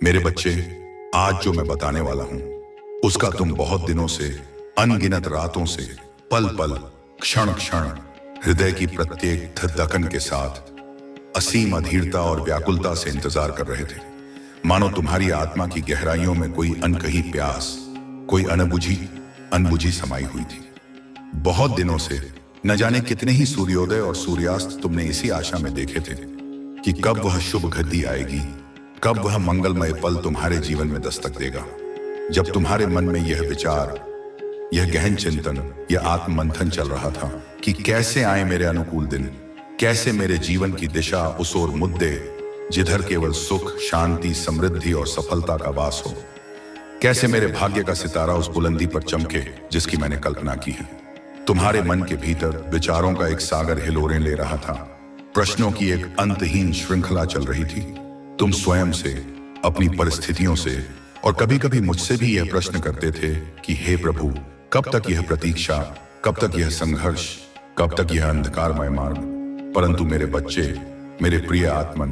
मेरे बच्चे, आज जो मैं बताने वाला हूं उसका तुम बहुत दिनों से, अनगिनत रातों से, पल पल, क्षण क्षण हृदय की प्रत्येक धड़कन के साथ असीम अधीरता और व्याकुलता से इंतजार कर रहे थे। मानो तुम्हारी आत्मा की गहराइयों में कोई अनकही प्यास, कोई अनबुझी समाई हुई थी। बहुत दिनों से न जाने कितने ही सूर्योदय और सूर्यास्त तुमने इसी आशा में देखे थे कि कब वह शुभ घड़ी आएगी, कब वह मंगलमय पल तुम्हारे जीवन में दस्तक देगा। जब तुम्हारे मन में यह विचार, यह गहन चिंतन, यह आत्ममंथन चल रहा था कि कैसे आए मेरे अनुकूल दिन, कैसे मेरे जीवन की दिशा उस ओर मुद्दे जिधर केवल सुख, शांति, समृद्धि और सफलता का वास हो, कैसे मेरे भाग्य का सितारा उस बुलंदी पर चमके जिसकी मैंने कल्पना की है। तुम्हारे मन के भीतर विचारों का एक सागर हिलोरें ले रहा था, प्रश्नों की एक अंतहीन श्रृंखला चल रही थी। तुम स्वयं से, अपनी परिस्थितियों से और कभी कभी मुझसे भी यह प्रश्न करते थे कि हे प्रभु, कब तक यह प्रतीक्षा, कब तक यह संघर्ष, कब तक यह अंधकारमय मार्ग। परंतु मेरे बच्चे, मेरे प्रिय आत्मन,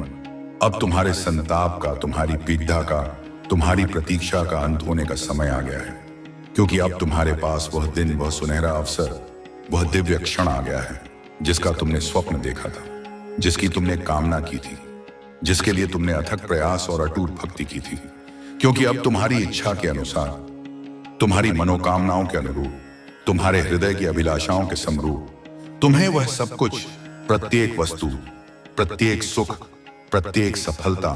अब तुम्हारे संताप का, तुम्हारी पीड़ा का, तुम्हारी प्रतीक्षा का अंत होने का समय आ गया है। क्योंकि अब तुम्हारे पास वह दिन, वह सुनहरा अवसर, वह दिव्य क्षण आ गया है जिसका तुमने स्वप्न देखा था, जिसकी तुमने कामना की थी, जिसके लिए तुमने अथक प्रयास और अटूट भक्ति की थी। क्योंकि अब तुम्हारी इच्छा के अनुसार, तुम्हारी मनोकामनाओं के अनुरूप, तुम्हारे हृदय की अभिलाषाओं के समरूप तुम्हें वह सब कुछ, प्रत्येक वस्तु, प्रत्येक सुख, प्रत्येक सफलता,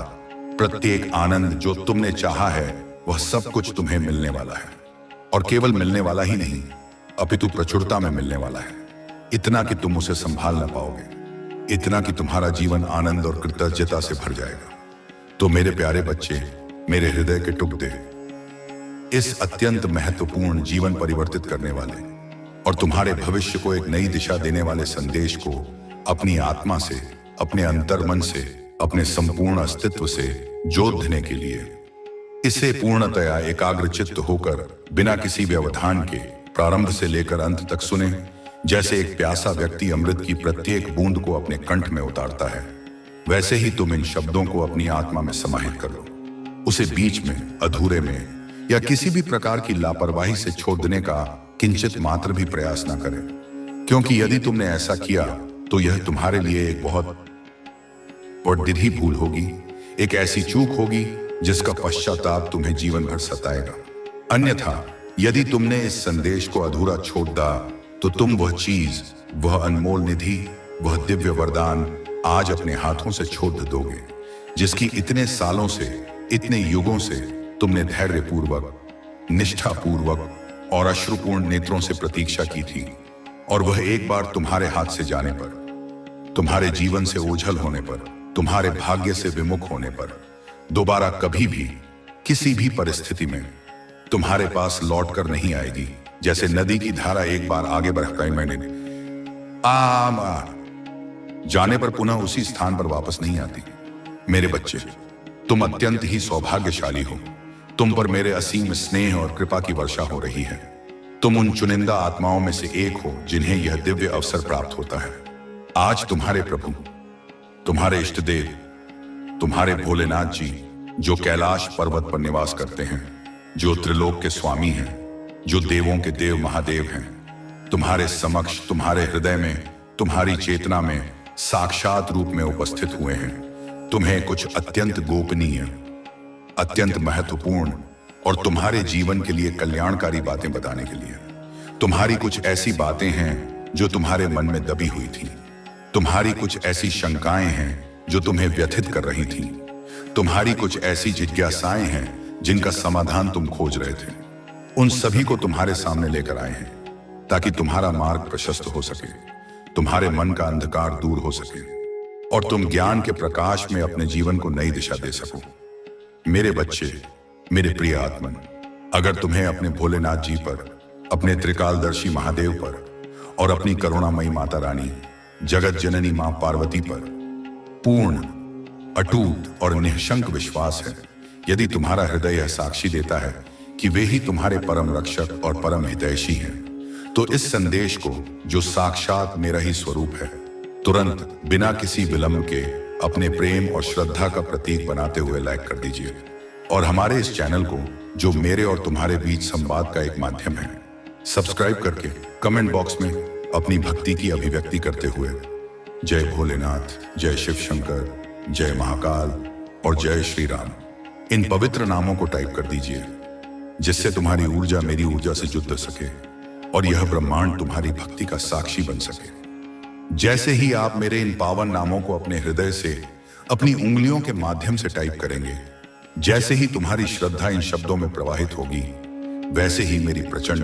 प्रत्येक आनंद जो तुमने चाहा है, वह सब कुछ तुम्हें मिलने वाला है। और केवल मिलने वाला ही नहीं, अपितु प्रचुरता में मिलने वाला है। इतना कि तुम उसे संभाल न पाओगे, इतना कि तुम्हारा जीवन आनंद और कृतज्ञता से भर जाएगा। तो मेरे प्यारे बच्चे, मेरे हृदय के टुकड़े, इस अत्यंत महत्वपूर्ण, जीवन परिवर्तित करने वाले और तुम्हारे भविष्य को एक नई दिशा देने वाले संदेश को अपनी आत्मा से, अपने अंतर्मन से, अपने संपूर्ण अस्तित्व से जोड़ने के लिए इसे पूर्णतया एकाग्रचित्त होकर, बिना किसी व्यवधान के, प्रारंभ से लेकर अंत तक सुने। जैसे एक प्यासा व्यक्ति अमृत की प्रत्येक बूंद को अपने कंठ में उतारता है, वैसे ही तुम इन शब्दों को अपनी आत्मा में समाहित कर लो। उसे बीच में, अधूरे में या किसी भी प्रकार की लापरवाही से छोड़ देने का किंचित मात्र भी प्रयास न करें। क्योंकि यदि तुमने ऐसा किया तो यह तुम्हारे लिए एक बहुत बड़ी भूल होगी, एक ऐसी चूक होगी जिसका पश्चाताप तुम्हें जीवन भर सताएगा। अन्यथा यदि तुमने इस संदेश को अधूरा छोड़ दिया तो तुम वह चीज, वह अनमोल निधि, वह दिव्य वरदान आज अपने हाथों से छोड़ दोगे जिसकी इतने सालों से, इतने युगों से तुमने धैर्यपूर्वक, निष्ठापूर्वक और अश्रुपूर्ण नेत्रों से प्रतीक्षा की थी। और वह एक बार तुम्हारे हाथ से जाने पर, तुम्हारे जीवन से ओझल होने पर, तुम्हारे भाग्य से विमुख होने पर, दोबारा कभी भी, किसी भी परिस्थिति में तुम्हारे पास लौट कर नहीं आएगी। जैसे नदी की धारा एक बार आगे बढ़कर मैंने जाने पर पुनः उसी स्थान पर वापस नहीं आती। मेरे बच्चे, तुम अत्यंत ही सौभाग्यशाली हो। तुम पर मेरे असीम स्नेह और कृपा की वर्षा हो रही है। तुम उन चुनिंदा आत्माओं में से एक हो जिन्हें यह दिव्य अवसर प्राप्त होता है। आज तुम्हारे प्रभु, तुम्हारे इष्ट देव, तुम्हारे भोलेनाथ जी, जो कैलाश पर्वत पर निवास करते हैं, जो त्रिलोक के स्वामी हैं, जो देवों के देव महादेव हैं, तुम्हारे समक्ष, तुम्हारे हृदय में, तुम्हारी चेतना में साक्षात रूप में उपस्थित हुए हैं। तुम्हें कुछ अत्यंत गोपनीय, अत्यंत महत्वपूर्ण और तुम्हारे जीवन के लिए कल्याणकारी बातें बताने के लिए। तुम्हारी कुछ ऐसी बातें हैं जो तुम्हारे मन में दबी हुई थी। तुम्हारी कुछ ऐसी शंकाएं हैं जो तुम्हें व्यथित कर रही थी। तुम्हारी कुछ ऐसी जिज्ञासाएं हैं जिनका समाधान तुम खोज रहे थे। उन सभी को तुम्हारे सामने लेकर आए हैं ताकि तुम्हारा मार्ग प्रशस्त हो सके, तुम्हारे मन का अंधकार दूर हो सके और तुम ज्ञान के प्रकाश में अपने जीवन को नई दिशा दे सको। मेरे बच्चे, मेरे प्रिय आत्मन, अगर तुम्हें अपने भोलेनाथ जी पर, अपने त्रिकालदर्शी महादेव पर और अपनी करुणामयी माता रानी, जगत जननी मां पार्वती पर पूर्ण, अटूट और निःशंक विश्वास है, यदि तुम्हारा हृदय यह साक्षी देता है कि वे ही तुम्हारे परम रक्षक और परम हितैषी हैं, तो इस संदेश को, जो साक्षात मेरा ही स्वरूप है, तुरंत, बिना किसी विलंब के अपने प्रेम और श्रद्धा का प्रतीक बनाते हुए लाइक कर दीजिए और हमारे इस चैनल को, जो मेरे और तुम्हारे बीच संवाद का एक माध्यम है, सब्सक्राइब करके कमेंट बॉक्स में अपनी भक्ति की अभिव्यक्ति करते हुए जय भोलेनाथ, जय शिव शंकर, जय महाकाल और जय श्री राम इन पवित्र नामों को टाइप कर दीजिए, जिससे तुम्हारी ऊर्जा मेरी ऊर्जा से जुड़ सके और यह ब्रह्मांड तुम्हारी भक्ति का साक्षी बन सके। जैसे ही आप मेरे इन पावन नामों को अपने हृदय से अपनी उंगलियों के माध्यम से टाइप करेंगे, जैसे ही तुम्हारी श्रद्धा इन शब्दों में प्रवाहित होगी, वैसे ही मेरी प्रचंड,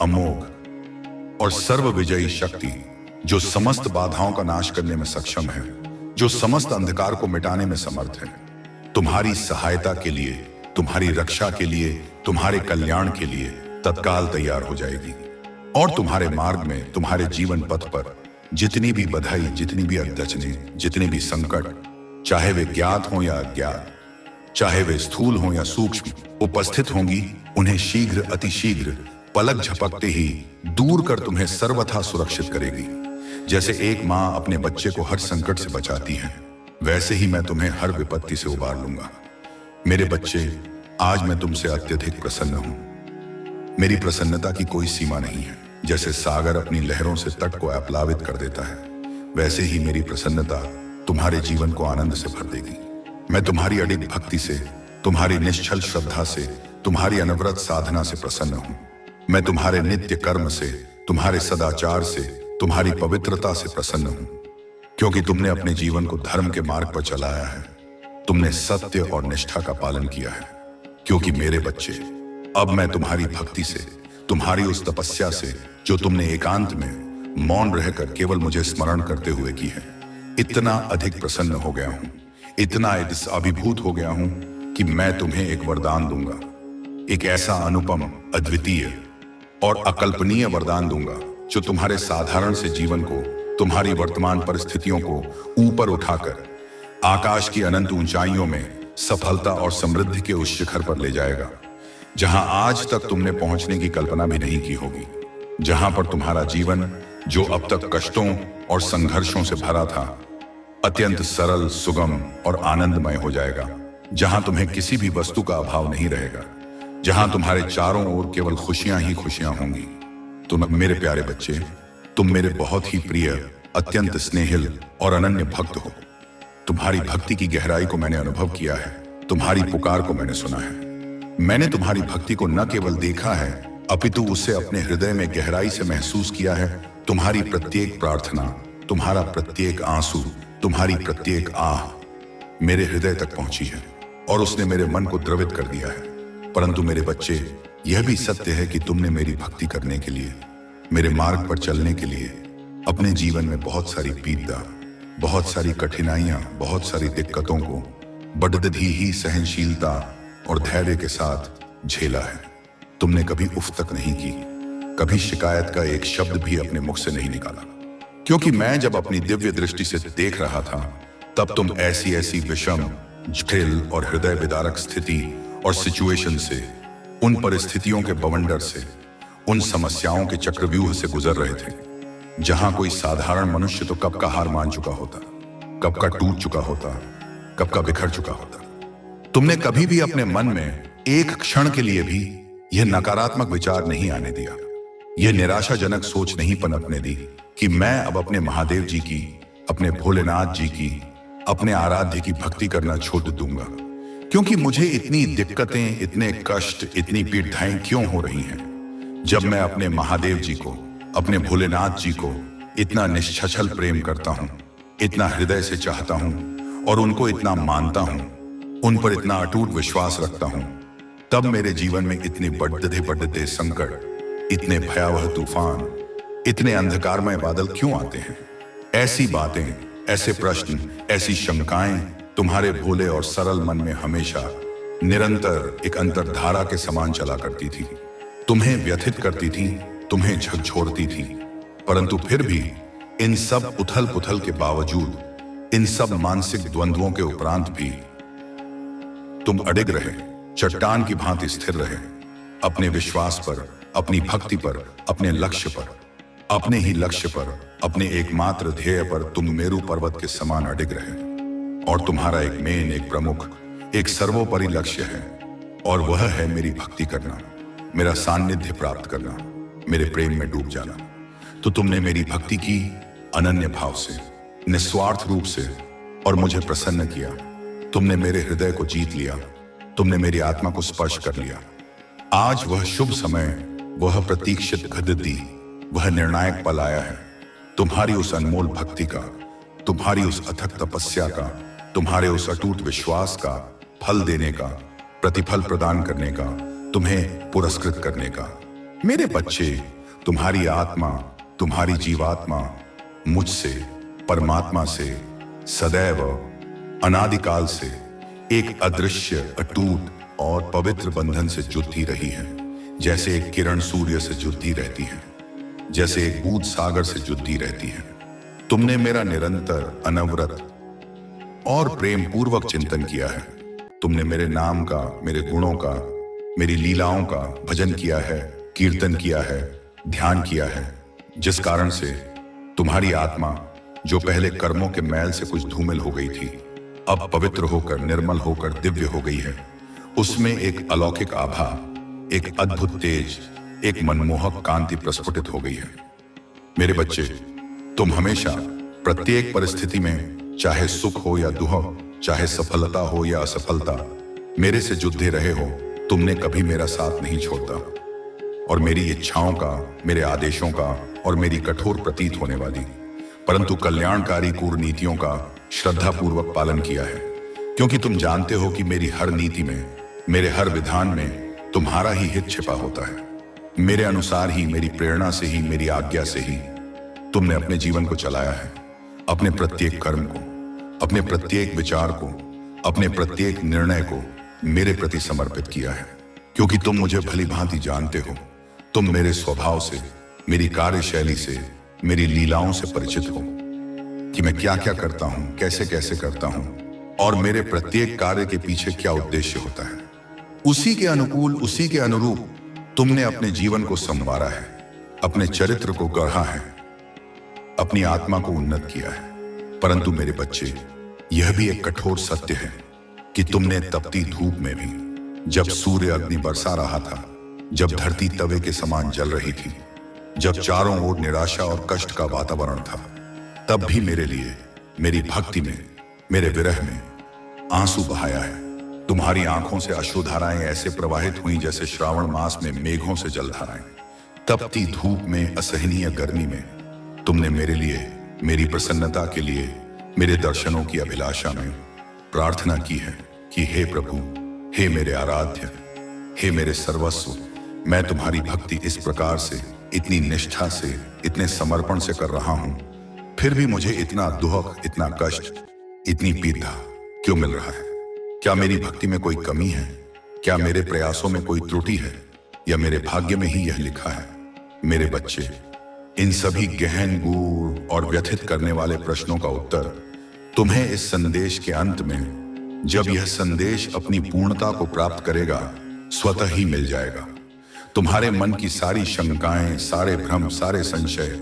अमोघ और सर्व विजयी शक्ति, जो समस्त बाधाओं का नाश करने में सक्षम है, जो समस्त अंधकार को मिटाने में समर्थ है, तुम्हारी सहायता के लिए, तुम्हारी रक्षा के लिए, तुम्हारे कल्याण के लिए तत्काल तैयार हो जाएगी। और तुम्हारे मार्ग में, तुम्हारे जीवन पथ पर जितनी भी बधाई, जितनी भी अड़चनें, जितने भी संकट, चाहे वे ज्ञात हों या अज्ञात, चाहे वे स्थूल हों या सूक्ष्म, उपस्थित होंगी, उन्हें शीघ्र, अतिशीघ्र, पलक झपकते ही दूर कर तुम्हें सर्वथा सुरक्षित करेगी। जैसे एक माँ अपने बच्चे को हर संकट से बचाती है, वैसे ही मैं तुम्हें हर विपत्ति से उबार लूंगा। मेरे बच्चे, आज मैं तुमसे अत्यधिक प्रसन्न हूं। मेरी प्रसन्नता की कोई सीमा नहीं है। जैसे सागर अपनी लहरों से तट को आप्लावित कर देता है, वैसे ही मेरी प्रसन्नता तुम्हारे जीवन को आनंद से भर देगी। मैं तुम्हारी अडिग भक्ति से, तुम्हारी निश्चल श्रद्धा से, तुम्हारी अनवरत साधना से प्रसन्न हूं। मैं तुम्हारे नित्य कर्म से, तुम्हारे सदाचार से, तुम्हारी पवित्रता से प्रसन्न हूं, क्योंकि तुमने अपने जीवन को धर्म के मार्ग पर चलाया है। तुमने सत्य और निष्ठा का पालन किया है। क्योंकि मेरे बच्चे, अब मैं तुम्हारी भक्ति से, तुम्हारी उस तपस्या से, जो तुमने एकांत में मौन रहकर केवल मुझे स्मरण करते हुए की है, इतना अधिक प्रसन्न हो गया हूं, इतना अभिभूत हो गया हूं कि मैं तुम्हें एक वरदान दूंगा। एक ऐसा अनुपम, अद्वितीय और अकल्पनीय वरदान दूंगा, जो तुम्हारे साधारण से जीवन को, तुम्हारी वर्तमान परिस्थितियों को ऊपर उठाकर आकाश की अनंत ऊंचाइयों में सफलता और समृद्धि के उस शिखर पर ले जाएगा, जहां आज तक तुमने पहुंचने की कल्पना भी नहीं की होगी। जहां पर तुम्हारा जीवन, जो अब तक कष्टों और संघर्षों से भरा था, अत्यंत सरल, सुगम और आनंदमय हो जाएगा। जहां तुम्हें किसी भी वस्तु का अभाव नहीं रहेगा, जहां तुम्हारे चारों ओर केवल खुशियां ही खुशियां होंगी। तुम मेरे प्यारे बच्चे, तुम मेरे बहुत ही प्रिय, अत्यंत स्नेहिल और अनन्य भक्त हो। तुम्हारी भक्ति की गहराई को मैंने अनुभव किया है, तुम्हारी पुकार को मैंने सुना है। मैंने तुम्हारी भक्ति को न केवल देखा है, अपितु उसे अपने हृदय में गहराई से महसूस किया है। तुम्हारी प्रत्येक प्रार्थना, तुम्हारा प्रत्येक आंसू, तुम्हारी प्रत्येक आह मेरे हृदय तक पहुंची है और उसने मेरे मन को द्रवित कर दिया है। परंतु मेरे बच्चे, यह भी सत्य है कि तुमने मेरी भक्ति करने के लिए, मेरे मार्ग पर चलने के लिए अपने जीवन में बहुत सारी पीड़ा, बहुत सारी कठिनाइयां, बहुत सारी दिक्कतों को बड़दधी ही सहनशीलता और धैर्य के साथ झेला है। तुमने कभी उफ तक नहीं की, कभी शिकायत का एक शब्द भी अपने मुख से नहीं निकाला, क्योंकि मैं जब अपनी दिव्य दृष्टि से देख रहा था, तब तुम ऐसी ऐसी विषम, जटिल और हृदय विदारक स्थिति और सिचुएशन से, उन परिस्थितियों के बवंडर से, उन समस्याओं के चक्रव्यूह से गुजर रहे थे, जहां कोई साधारण मनुष्य तो कब का हार मान चुका होता, कब का टूट चुका होता, कब का बिखर चुका होता। तुमने कभी भी अपने मन में एक क्षण के लिए भी यह नकारात्मक विचार नहीं आने दिया, यह निराशाजनक सोच नहीं पनपने दी कि मैं अब अपने महादेव जी की, अपने भोलेनाथ जी की, अपने आराध्य की भक्ति करना छोड़ दूंगा। क्योंकि मुझे इतनी दिक्कतें, इतने कष्ट, इतनी पीड़ाएं क्यों हो रही हैं, जब मैं अपने महादेव जी को, अपने भोलेनाथ जी को इतना निश्चल प्रेम करता हूं, इतना हृदय से चाहता हूं और उनको इतना मानता हूं, उन पर इतना अटूट विश्वास रखता हूं, तब मेरे जीवन में इतने बढ़ते संकट, इतने भयावह तूफान, इतने अंधकारमय बादल क्यों आते हैं? ऐसी बातें, ऐसे प्रश्न, ऐसी शंकाएं तुम्हारे भोले और सरल मन में हमेशा निरंतर एक अंतर्धारा के समान चला करती थी, तुम्हें व्यथित करती थी, तुम्हें झकझोरती थी। परंतु फिर भी इन सब उथल पुथल के बावजूद, इन सब मानसिक द्वंद्वों के उपरांत भी तुम अडिग रहे, चट्टान की भांति स्थिर रहे, अपने विश्वास पर, अपनी भक्ति पर, अपने लक्ष्य पर, अपने ही लक्ष्य पर, अपने एकमात्र ध्येय पर तुम मेरू पर्वत के समान अडिग रहे। और तुम्हारा एक प्रमुख, एक सर्वोपरि लक्ष्य है, और वह है मेरी भक्ति करना, मेरा सान्निध्य प्राप्त करना, मेरे प्रेम में डूब जाना। तो तुमने मेरी भक्ति की अनन्य भाव से, निस्वार्थ रूप से, और मुझे प्रसन्न किया। तुमने मेरे हृदय को जीत लिया, तुमने मेरी आत्मा को स्पर्श कर लिया। आज वह शुभ समय, वह प्रतीक्षित घड़ी, वह निर्णायक पल आया है। तुम्हारी उस अनमोल भक्ति का, तुम्हारी उस अथक तपस्या का, तुम्हारे उस अटूट विश्वास का फल देने का, प्रतिफल प्रदान करने का, तुम्हें पुरस्कृत करने का। मेरे बच्चे, तुम्हारी आत्मा, तुम्हारी जीवात्मा मुझसे, परमात्मा से सदैव अनादिकाल से एक अदृश्य, अटूट और पवित्र बंधन से जुड़ी रही है। जैसे एक किरण सूर्य से जुड़ी रहती है, जैसे एक बूंद सागर से जुड़ी रहती है। तुमने मेरा निरंतर, अनवरत और प्रेम पूर्वक चिंतन किया है। तुमने मेरे नाम का, मेरे गुणों का, मेरी लीलाओं का भजन किया है, कीर्तन किया है, ध्यान किया है, जिस कारण से तुम्हारी आत्मा, जो पहले कर्मों के मैल से कुछ धूमिल हो गई थी, अब पवित्र होकर, निर्मल होकर दिव्य हो गई है। उसमें एक अलौकिक आभा, एक अद्भुत तेज, एक मनमोहक कांति प्रस्फुटित हो गई है। मेरे बच्चे, तुम हमेशा प्रत्येक परिस्थिति में, चाहे सुख हो या दुख, चाहे सफलता हो या असफलता, मेरे से जुड़े रहे हो। तुमने कभी मेरा साथ नहीं छोड़ा और मेरी इच्छाओं का, मेरे आदेशों का और मेरी कठोर प्रतीत होने वाली परंतु कल्याणकारी कूटनीतियों का श्रद्धापूर्वक पालन किया है। क्योंकि तुम जानते हो कि मेरी हर नीति में, मेरे हर विधान में तुम्हारा ही हित छिपा होता है। मेरे अनुसार ही, मेरी प्रेरणा से ही, मेरी आज्ञा से ही तुमने अपने जीवन को चलाया है। अपने प्रत्येक कर्म को, अपने प्रत्येक विचार को, अपने प्रत्येक निर्णय को मेरे प्रति समर्पित किया है। क्योंकि तुम मुझे भली भांति जानते हो। तुम मेरे स्वभाव से, मेरी कार्यशैली से, मेरी लीलाओं से परिचित हो कि मैं क्या क्या करता हूं, कैसे कैसे करता हूं और मेरे प्रत्येक कार्य के पीछे क्या उद्देश्य होता है। उसी के अनुकूल, उसी के अनुरूप तुमने अपने जीवन को संवारा है, अपने चरित्र को गढ़ा है, अपनी आत्मा को उन्नत किया है। परंतु मेरे बच्चे, यह भी एक कठोर सत्य है कि तुमने तपती धूप में भी, जब सूर्य अग्नि बरसा रहा था, जब धरती तवे के समान जल रही थी, जब चारों ओर निराशा और कष्ट का वातावरण था, तब भी मेरे लिए, मेरी भक्ति में, मेरे विरह में आंसू बहाया है। तुम्हारी आंखों से अश्रुधाराएं ऐसे प्रवाहित हुई जैसे श्रावण मास में मेघों से जलधाराएं। तपती धूप में, असहनीय गर्मी में तुमने मेरे लिए, मेरी प्रसन्नता के लिए, मेरे दर्शनों की अभिलाषा में प्रार्थना की है कि हे प्रभु, हे मेरे आराध्य, हे मेरे सर्वस्व, मैं तुम्हारी भक्ति इस प्रकार से, इतनी निष्ठा से, इतने समर्पण से कर रहा हूं, फिर भी मुझे इतना दुख, इतना कष्ट, इतनी पीड़ा क्यों मिल रहा है? क्या मेरी भक्ति में कोई कमी है? क्या मेरे प्रयासों में कोई त्रुटि है, या मेरे भाग्य में ही यह लिखा है? मेरे बच्चे, इन सभी गहन, गूढ़ और व्यथित करने वाले प्रश्नों का उत्तर तुम्हें इस संदेश के अंत में, जब यह संदेश अपनी पूर्णता को प्राप्त करेगा, स्वतः ही मिल जाएगा। तुम्हारे मन की सारी शंकाएं, सारे भ्रम, सारे संशय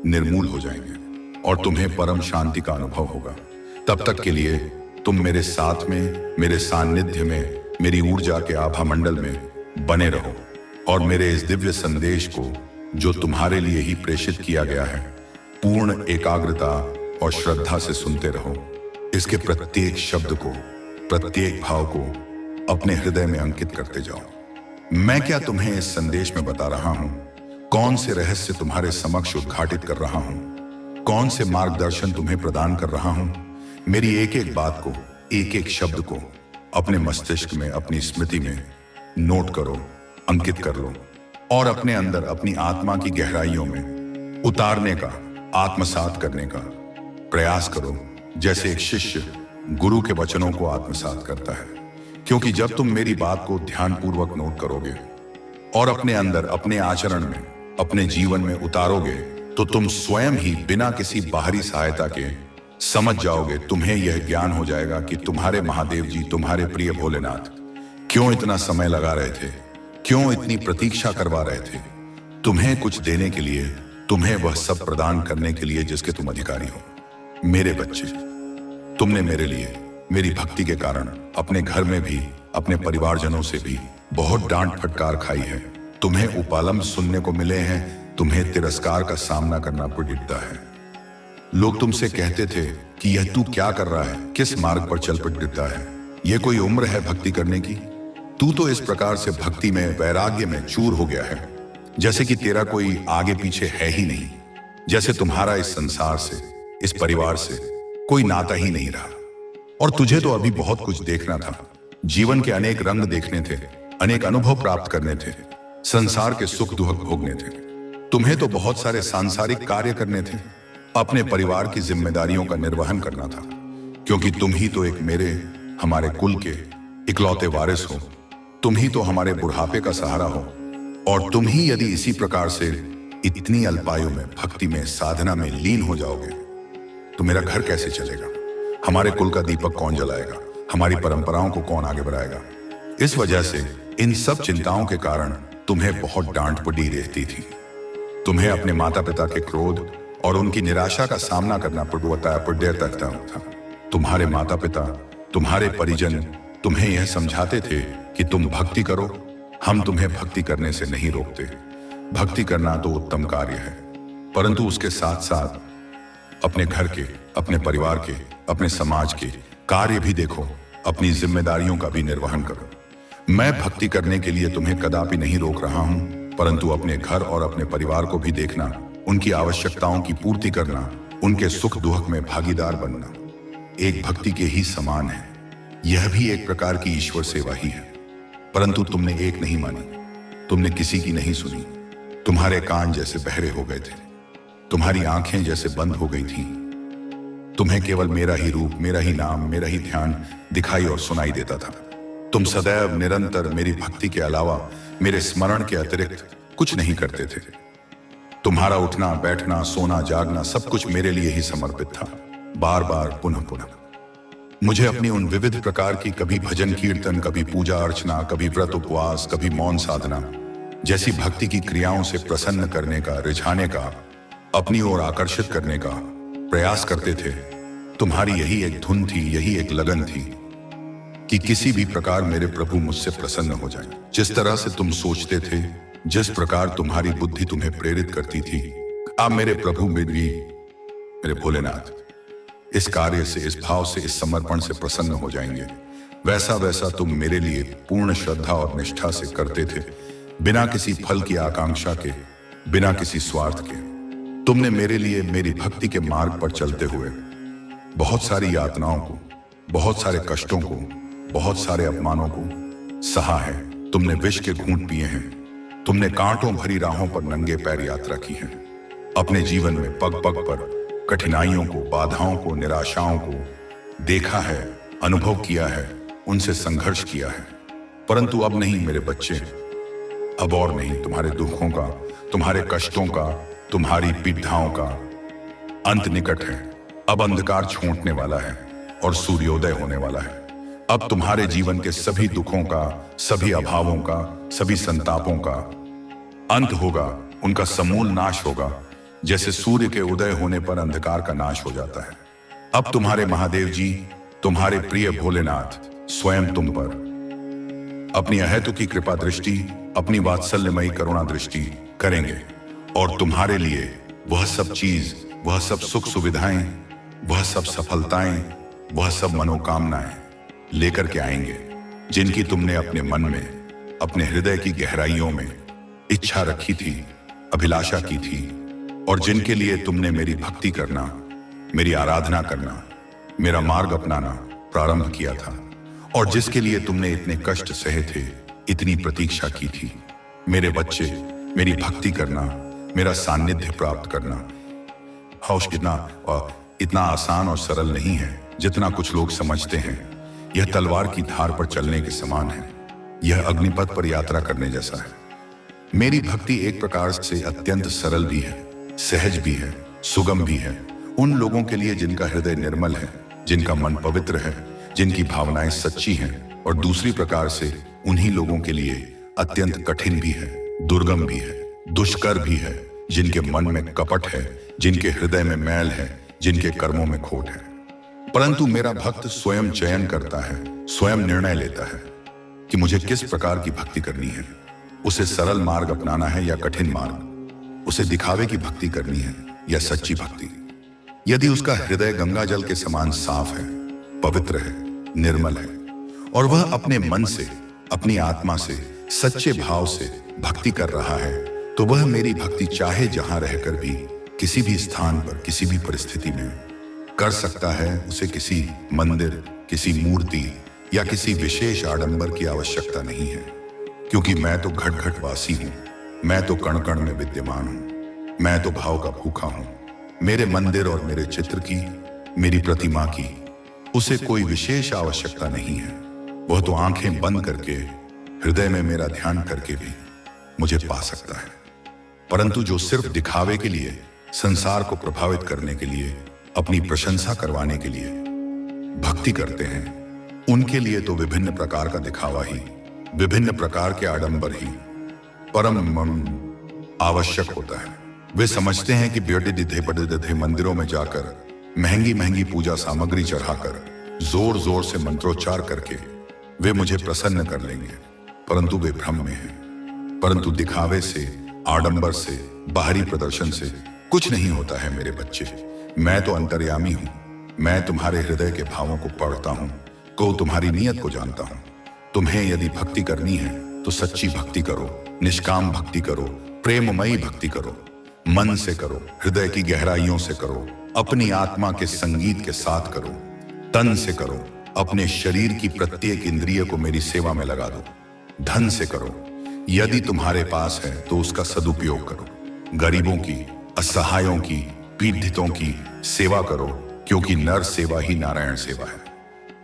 निर्मूल हो जाएंगे और तुम्हें परम शांति का अनुभव होगा। तब तक के लिए तुम मेरे साथ में, मेरे सानिध्य में, मेरी ऊर्जा के आभा मंडल में बने रहो और मेरे इस दिव्य संदेश को, जो तुम्हारे लिए ही प्रेषित किया गया है, पूर्ण एकाग्रता और श्रद्धा से सुनते रहो। इसके प्रत्येक शब्द को, प्रत्येक भाव को अपने हृदय में अंकित करते जाओ। मैं क्या तुम्हें इस संदेश में बता रहा हूं, कौन से रहस्य तुम्हारे समक्ष उद्घाटित कर रहा हूं, कौन से मार्गदर्शन तुम्हें प्रदान कर रहा हूं, मेरी एक एक बात को, एक एक शब्द को अपने मस्तिष्क में, अपनी स्मृति में नोट करो, अंकित कर लो और अपने अंदर, अपनी आत्मा की गहराइयों में उतारने का, आत्मसात करने का प्रयास करो, जैसे एक शिष्य गुरु के वचनों को आत्मसात करता है। क्योंकि जब तुम मेरी बात को ध्यानपूर्वक नोट करोगे और अपने अंदर, अपने आचरण में, अपने जीवन में उतारोगे, तो तुम स्वयं ही बिना किसी बाहरी सहायता के समझ जाओगे। तुम्हें यह ज्ञान हो जाएगा कि तुम्हारे महादेव जी, तुम्हारे प्रिय भोलेनाथ क्यों इतना समय लगा रहे थे, क्यों इतनी प्रतीक्षा करवा रहे थे, तुम्हें कुछ देने के लिए, तुम्हें वह सब प्रदान करने के लिए जिसके तुम अधिकारी हो। मेरे बच्चे, तुमने मेरे लिए, मेरी भक्ति के कारण अपने घर में भी, अपने परिवारजनों से भी बहुत डांट फटकार खाई है। तुम्हें उपालंब सुनने को मिले हैं, तुम्हें तिरस्कार का सामना करना पड़ता है। लोग तुमसे कहते थे कि यह तू क्या कर रहा है, किस मार्ग पर चल पड़ता है, यह कोई उम्र है भक्ति करने की? तू तो इस प्रकार से भक्ति में, वैराग्य में चूर हो गया है जैसे कि तेरा कोई आगे पीछे है ही नहीं, जैसे तुम्हारा इस संसार से, इस परिवार से कोई नाता ही नहीं रहा। और तुझे तो अभी बहुत कुछ देखना था, जीवन के अनेक रंग देखने थे, अनेक अनुभव प्राप्त करने थे, संसार के सुख दुख भोगने थे। तुम्हें तो बहुत सारे सांसारिक कार्य करने थे, अपने परिवार की जिम्मेदारियों का निर्वहन करना था, क्योंकि तुम ही तो एक मेरे, हमारे कुल के इकलौते वारिस हो। तुम ही तो हमारे बुढ़ापे का सहारा हो। और तुम ही यदि इसी प्रकार से इतनी अल्पायु में भक्ति में, साधना में लीन हो जाओगे तो मेरा घर कैसे चलेगा? हमारे कुल का दीपक कौन जलाएगा? हमारी परंपराओं को कौन आगे बढ़ाएगा? इस वजह से, इन सब चिंताओं के कारण तुम्हें बहुत डांट पड़ी रहती थी। तुम्हें अपने माता पिता के क्रोध और उनकी निराशा का सामना करना पड़ता था। तुम्हारे माता पिता, तुम्हारे परिजन तुम्हें यह समझाते थे कि तुम भक्ति करो, हम तुम्हें भक्ति करने से नहीं रोकते। भक्ति करना तो उत्तम कार्य है, परंतु उसके साथ साथ अपने घर के, अपने परिवार के, अपने समाज के कार्य भी देखो, अपनी जिम्मेदारियों का भी निर्वहन करो। मैं भक्ति करने के लिए तुम्हें कदापि नहीं रोक रहा हूं, परंतु अपने घर और अपने परिवार को भी देखना, उनकी आवश्यकताओं की पूर्ति करना, उनके सुख दुख में भागीदार बनना एक भक्ति के ही समान है। यह भी एक प्रकार की ईश्वर सेवा ही है। परंतु तुमने एक नहीं मानी, तुमने किसी की नहीं सुनी। तुम्हारे कान जैसे बहरे हो गए थे, तुम्हारी आंखें जैसे बंद हो गई थीं। तुम्हें केवल मेरा ही रूप, मेरा ही नाम, मेरा ही ध्यान दिखाई और सुनाई देता था। तुम सदैव निरंतर मेरी भक्ति के अलावा, मेरे स्मरण के अतिरिक्त कुछ नहीं करते थे। तुम्हारा उठना बैठना, सोना जागना सब कुछ मेरे लिए ही समर्पित था, बार बार पुनः पुनः। मुझे अपनी उन विविध प्रकार की, कभी भजन कीर्तन, कभी पूजा अर्चना, कभी व्रत उपवास, कभी मौन साधना जैसी भक्ति की क्रियाओं से प्रसन्न करने का, रिझाने का, अपनी ओर आकर्षित करने का प्रयास करते थे। तुम्हारी यही एक धुन थी, यही एक लगन थी कि किसी भी प्रकार मेरे प्रभु मुझसे प्रसन्न हो जाएं। जिस तरह से तुम सोचते थे, जिस प्रकार तुम्हारी बुद्धि तुम्हें प्रेरित करती थी, आप मेरे प्रभु मेरे भोलेनाथ इस कार्य से, इस भाव से, इस समर्पण से प्रसन्न हो जाएंगे। वैसा वैसा तुम मेरे लिए पूर्ण श्रद्धा और निष्ठा से करते थे, बिना किसी फल की आकांक्षा के, बिना किसी स्वार्थ के। तुमने मेरे लिए, मेरी भक्ति के मार्ग पर चलते हुए बहुत सारी यातनाओं को, बहुत सारे कष्टों को, बहुत सारे अपमानों को सहा है। तुमने विष के घूंट पिए हैं, तुमने कांटों भरी राहों पर नंगे पैर यात्रा की है। अपने जीवन में पग पग पर कठिनाइयों को, बाधाओं को, निराशाओं को देखा है, अनुभव किया है, उनसे संघर्ष किया है। परंतु अब नहीं मेरे बच्चे, अब और नहीं। तुम्हारे दुखों का, तुम्हारे कष्टों का, तुम्हारी पीड़ाओं का अंत निकट है। अब अंधकार छूटने वाला है और सूर्योदय होने वाला है। अब तुम्हारे जीवन के सभी दुखों का, सभी अभावों का, सभी संतापों का अंत होगा, उनका समूल नाश होगा, जैसे सूर्य के उदय होने पर अंधकार का नाश हो जाता है। अब तुम्हारे महादेव जी, तुम्हारे प्रिय भोलेनाथ स्वयं तुम पर अपनी अहेतुकी कृपा दृष्टि, अपनी वात्सल्यमयी करुणा दृष्टि करेंगे और तुम्हारे लिए वह सब चीज, वह सब सुख सुविधाएं, वह सब सफलताएं, वह सब मनोकामनाएं लेकर के आएंगे जिनकी तुमने अपने मन में, अपने हृदय की गहराइयों में इच्छा रखी थी, अभिलाषा की थी, और जिनके लिए तुमने मेरी भक्ति करना, मेरी आराधना करना, मेरा मार्ग अपनाना प्रारंभ किया था, और जिसके लिए तुमने इतने कष्ट सहे थे, इतनी प्रतीक्षा की थी। मेरे बच्चे, मेरी भक्ति करना, मेरा सानिध्य प्राप्त करना इतना आसान और सरल नहीं है जितना कुछ लोग समझते हैं। यह तलवार की धार पर चलने के समान है, यह अग्निपथ पर यात्रा करने जैसा है। मेरी भक्ति एक प्रकार से अत्यंत सरल भी है, सहज भी है, सुगम भी है उन लोगों के लिए जिनका हृदय निर्मल है, जिनका मन पवित्र है, जिनकी भावनाएं सच्ची हैं, और दूसरी प्रकार से उन्हीं लोगों के लिए अत्यंत कठिन भी है, दुर्गम भी है, दुष्कर भी है, जिनके मन में कपट है, जिनके हृदय में मैल है, जिनके कर्मों में खोट है। परंतु मेरा भक्त स्वयं चयन करता है, स्वयं निर्णय लेता है कि मुझे किस प्रकार की भक्ति करनी है। उसे सरल मार्ग अपनाना है या कठिन मार्ग, उसे दिखावे की भक्ति करनी है या सच्ची भक्ति। यदि उसका हृदय गंगा जल के समान साफ है, पवित्र है, निर्मल है और वह अपने मन से, अपनी आत्मा से, सच्चे भाव से भक्ति कर रहा है, तो वह मेरी भक्ति चाहे जहां रहकर भी, किसी भी स्थान पर, किसी भी परिस्थिति में कर सकता है। उसे किसी मंदिर, किसी मूर्ति या किसी विशेष आडंबर की आवश्यकता नहीं है, क्योंकि मैं तो घट घट वासी हूं, मैं तो कण कण में विद्यमान हूं, मैं तो भाव का भूखा हूं। मेरे मंदिर और मेरे चित्र की, मेरी प्रतिमा की उसे कोई विशेष आवश्यकता नहीं है। वह तो आंखें बंद करके, हृदय में मेरा ध्यान करके भी मुझे पा सकता है। परंतु जो सिर्फ दिखावे के लिए, संसार को प्रभावित करने के लिए, अपनी प्रशंसा करवाने के लिए भक्ति करते हैं, उनके लिए तो विभिन्न प्रकार का दिखावा ही, विभिन्न प्रकार के आडंबर ही परम आवश्यक होता है। वे समझते हैं कि बेटे दिधे बड़े दिधे मंदिरों में जाकर महंगी महंगी पूजा सामग्री चढ़ाकर, जोर जोर से मंत्रोच्चार करके वे मुझे प्रसन्न कर लेंगे, परंतु वे भ्रम में हैं। परंतु दिखावे से, आडंबर से, बाहरी प्रदर्शन से कुछ नहीं होता है मेरे बच्चे। मैं तो अंतर्यामी हूं, मैं तुम्हारे हृदय के भावों को पढ़ता हूं, तुम्हारी नीयत को जानता हूं। तुम्हें यदि भक्ति करनी है तो सच्ची भक्ति करो, निष्काम भक्ति करो, प्रेममयी भक्ति करो, मन से करो, हृदय की गहराइयों से करो, अपनी आत्मा के संगीत के साथ करो, तन से करो, अपने शरीर की प्रत्येक इंद्रिय को मेरी सेवा में लगा दो, धन से करो, यदि तुम्हारे पास है तो उसका सदुपयोग करो, गरीबों की, असहायों की, पीड़ितों की सेवा करो, क्योंकि नर सेवा ही नारायण सेवा है।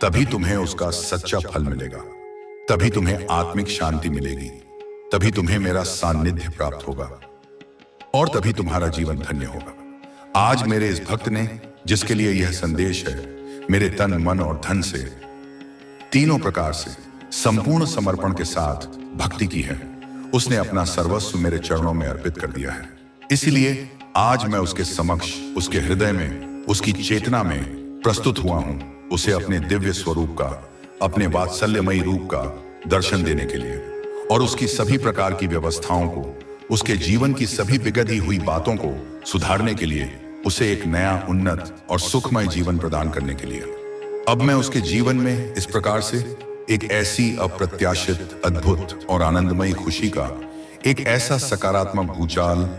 तभी तुम्हें उसका सच्चा फल मिलेगा, तभी तुम्हें आत्मिक शांति मिलेगी, तभी तुम्हें मेरा सानिध्य प्राप्त होगा और तभी तुम्हारा जीवन धन्य होगा। आज मेरे इस भक्त ने, जिसके लिए यह संदेश है, मेरे तन, मन और धन से, तीनों प्रकार से संपूर्ण समर्पण के साथ भक्ति की है। उसने अपना सर्वस्व मेरे चरणों में अर्पित कर दिया है। इसलिए आज मैं उसके समक्ष, उसके हृदय में, उसकी चेतना में प्रस्तुत हुआ हूं, उसे अपने दिव्य स्वरूप का, अपने वात्सल्यमयी रूप का दर्शन देने के लिए और उसकी सभी प्रकार की व्यवस्थाओं को, उसके जीवन की सभी बिगड़ी हुई बातों को सुधारने के लिए, उसे एक नया, उन्नत और सुखमय जीवन प्रदान करने के लिए। अब मैं उसके जीवन में इस प्रकार से एक ऐसी अप्रत्याशित, अद्भुत और आनंदमयी खुशी का, एक ऐसा सकारात्मक भूचाल,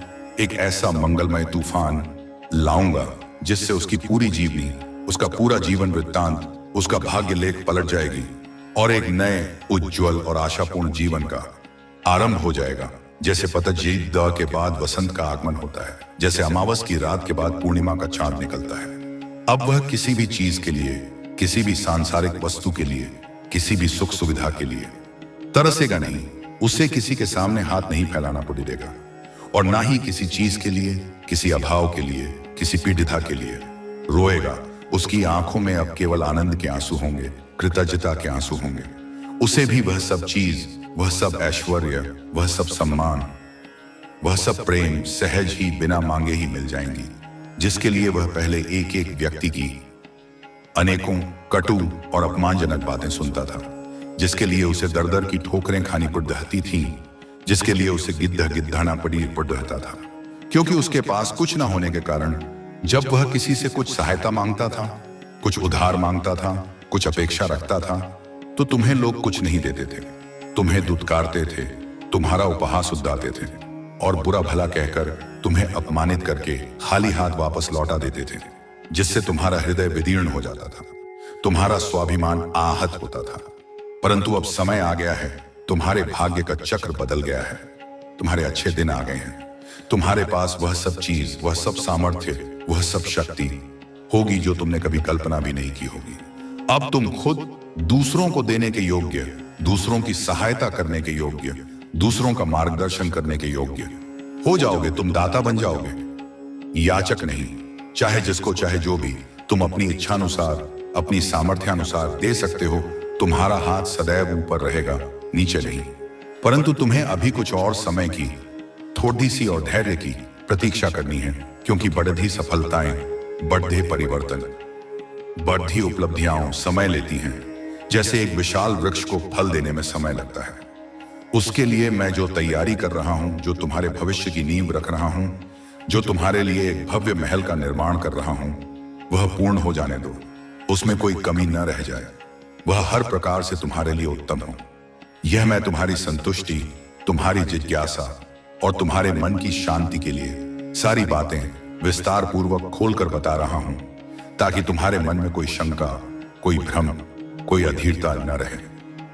एक ऐसा मंगलमय तूफान लाऊंगा जिससे उसकी पूरी जीवनी, उसका पूरा जीवन वृत्तांत, उसका भाग्य लेख पलट जाएगी और एक नए, उज्जवल और आशापूर्ण जीवन का आरंभ हो जाएगा। जैसे पतझड़ के बाद वसंत का आगमन होता है, जैसे अमावस की रात के बाद पूर्णिमा का चांद निकलता है। अब वह किसी भी चीज के लिए, किसी भी सांसारिक वस्तु के लिए, किसी भी सुख सुविधा के लिए तरसेगा नहीं, उसे किसी के सामने हाथ नहीं फैलाना पड़ेगा और ना ही किसी चीज के लिए, किसी अभाव के लिए, किसी पीड़िता के लिए रोएगा। उसकी आंखों में अब केवल आनंद के आंसू होंगे, कृतज्ञता के आंसू होंगे। उसे भी वह सब चीज, वह सब ऐश्वर्य, वह सब सम्मान, वह सब प्रेम सहज ही, बिना मांगे ही मिल जाएंगी, जिसके लिए वह पहले एक एक व्यक्ति की अनेकों कटु और अपमानजनक बातें सुनता था, जिसके लिए उसे दर दर की ठोकरें खानी पड़ती थीं, जिसके लिए उसे गिद्धाना पड़ रहता था, क्योंकि उसके पास कुछ न होने के कारण जब वह किसी से कुछ सहायता मांगता था, कुछ उधार मांगता था, कुछ अपेक्षा रखता था, तो तुम्हें लोग कुछ नहीं देते थे, तुम्हें दुत्कारते थे, तुम्हारा उपहास उड़ाते थे और बुरा भला कहकर तुम्हें अपमानित करके खाली हाथ वापस लौटा देते थे, जिससे तुम्हारा हृदय विदीर्ण हो जाता था, तुम्हारा स्वाभिमान आहत होता था। परंतु अब समय आ गया है, तुम्हारे भाग्य का चक्र बदल गया है, तुम्हारे अच्छे दिन आ गए हैं, तुम्हारे पास वह सब चीज, वह सब सामर्थ्य, वह सब शक्ति होगी जो तुमने कभी कल्पना भी नहीं की होगी। अब तुम खुद दूसरों को देने के योग्य, दूसरों की सहायता करने के योग्य, दूसरों का मार्गदर्शन करने के योग्य हो जाओगे। तुम दाता बन जाओगे, याचक नहीं। चाहे जिसको चाहे जो भी तुम अपनी इच्छानुसार, अपनी सामर्थ्यानुसार दे सकते हो। तुम्हारा हाथ सदैव ऊपर रहेगा, नीचे नहीं। परंतु तुम्हें अभी कुछ और समय की, थोड़ी सी और धैर्य की प्रतीक्षा करनी है, क्योंकि बढ़ती सफलताएं, बढ़ते परिवर्तन बढ़ती उपलब्धियां समय लेती हैं, जैसे एक विशाल वृक्ष को फल देने में समय लगता है। उसके लिए मैं जो तैयारी कर रहा हूं, जो तुम्हारे भविष्य की नींव रख रहा हूं, जो तुम्हारे लिए एक भव्य महल का निर्माण कर रहा हूं, वह पूर्ण हो जाने दो। उसमें कोई कमी न रह जाए। वह हर प्रकार से तुम्हारे लिए उत्तम हो। यह मैं तुम्हारी संतुष्टि, तुम्हारी जिज्ञासा और तुम्हारे मन की शांति के लिए सारी बातें विस्तार पूर्वक खोलकर बता रहा हूं, ताकि तुम्हारे मन में कोई शंका, कोई भ्रम, कोई अधीरता न रहे।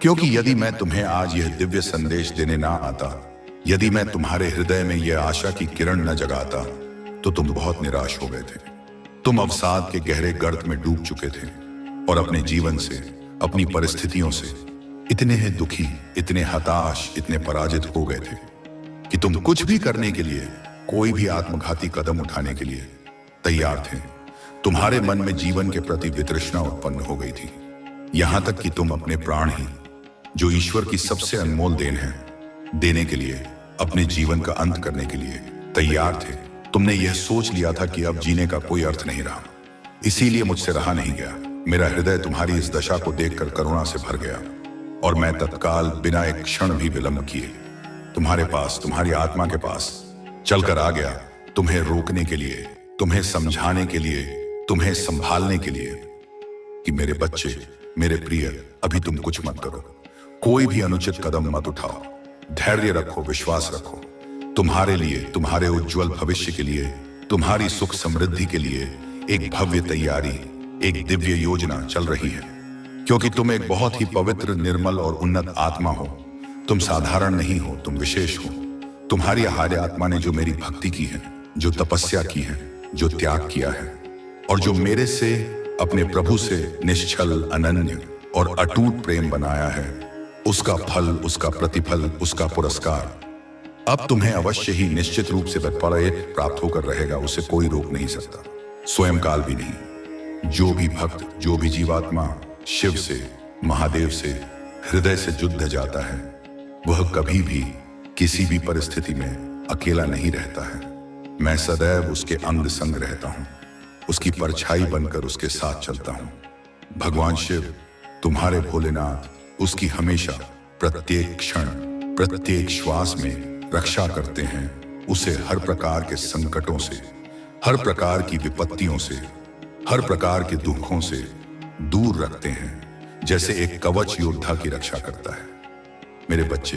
क्योंकि यदि मैं तुम्हें आज यह दिव्य संदेश देने ना आता, यदि मैं तुम्हारे हृदय में यह आशा की किरण न जगाता, तो तुम बहुत निराश हो गए थे। तुम अवसाद के गहरे गर्त में डूब चुके थे और अपने जीवन से, अपनी परिस्थितियों से इतने दुखी, इतने हताश, इतने पराजित हो गए थे कि तुम कुछ भी करने के लिए, कोई भी आत्मघाती कदम उठाने के लिए तैयार थे। तुम्हारे मन में जीवन के प्रति वितृष्णा उत्पन्न हो गई थी, यहां तक कि तुम अपने प्राण ही, जो ईश्वर की सबसे अनमोल देन है, देने के लिए, अपने जीवन का अंत करने के लिए तैयार थे। तुमने यह सोच लिया था कि अब जीने का कोई अर्थ नहीं रहा। इसीलिए मुझसे रहा नहीं गया। मेरा हृदय तुम्हारी इस दशा को देखकर करुणा से भर गया और मैं तत्काल, बिना एक क्षण भी विलंब किए, तुम्हारे पास, तुम्हारी आत्मा के पास चलकर आ गया, तुम्हें रोकने के लिए, तुम्हें समझाने के लिए, तुम्हें संभालने के लिए कि मेरे बच्चे, मेरे प्रिय, अभी तुम कुछ मत करो, कोई भी अनुचित कदम मत उठाओ, धैर्य रखो, विश्वास रखो। तुम्हारे लिए, तुम्हारे उज्जवल भविष्य के लिए, तुम्हारी सुख समृद्धि के लिए एक भव्य तैयारी, एक दिव्य योजना चल रही है। क्योंकि तुम एक बहुत ही पवित्र, निर्मल और उन्नत आत्मा हो। तुम साधारण नहीं हो, तुम विशेष हो। तुम्हारी आहार्य आत्मा ने जो मेरी भक्ति की है, जो तपस्या की है, जो त्याग किया है और जो मेरे से, अपने प्रभु से निश्चल, अनन्य और अटूट प्रेम बनाया है, उसका फल, उसका प्रतिफल, उसका पुरस्कार अब तुम्हें अवश्य ही निश्चित रूप से प्राप्त होकर रहेगा। उसे कोई रोक नहीं सकता, स्वयं काल भी नहीं। जो भी भक्त, जो भी जीवात्मा शिव से, महादेव से हृदय से जुड़ जाता है, वह कभी भी, किसी भी परिस्थिति में अकेला नहीं रहता है। मैं सदैव उसके अंग संग रहता हूं, उसकी परछाई बनकर उसके साथ चलता हूं। भगवान शिव, तुम्हारे भोलेनाथ, उसकी हमेशा, प्रत्येक क्षण, प्रत्येक श्वास में रक्षा करते हैं। उसे हर प्रकार के संकटों से, हर प्रकार की विपत्तियों से, हर प्रकार के दुखों से दूर रखते हैं, जैसे एक कवच योद्धा की रक्षा करता है। मेरे बच्चे,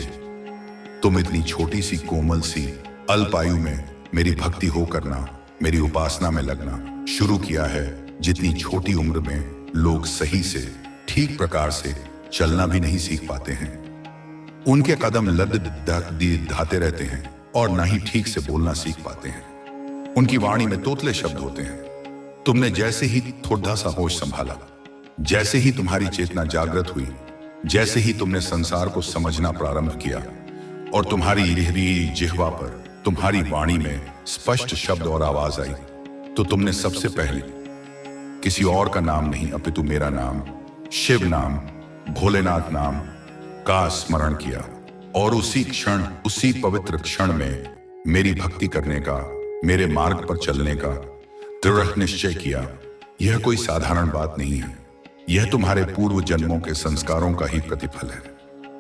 तुम इतनी छोटी सी, कोमल सी, अल्प आयु में मेरी भक्ति हो करना, मेरी उपासना में लगना शुरू किया है। जितनी छोटी उम्र में लोग सही से, ठीक प्रकार से चलना भी नहीं सीख पाते हैं। उनके कदम धाते रहते हैं और ना ही ठीक से बोलना सीख पाते हैं। उनकी वाणी में तोतले शब्द होते हैं। तुमने जैसे ही थोड़ा सा होश संभाला, जैसे ही तुम्हारी चेतना जागृत हुई, जैसे ही तुमने संसार को समझना प्रारंभ किया और तुम्हारी लिहरी जिह्वा पर, तुम्हारी वाणी में स्पष्ट शब्द और आवाज आई, तो तुमने सबसे पहले किसी और का नाम नहीं, अपितु मेरा नाम, शिव नाम, भोलेनाथ नाम का स्मरण किया और उसी क्षण, उसी पवित्र क्षण में मेरी भक्ति करने का, मेरे मार्ग पर चलने का दृढ़ निश्चय किया। यह कोई साधारण बात नहीं है, यह तुम्हारे पूर्व जन्मों के संस्कारों का ही प्रतिफल है।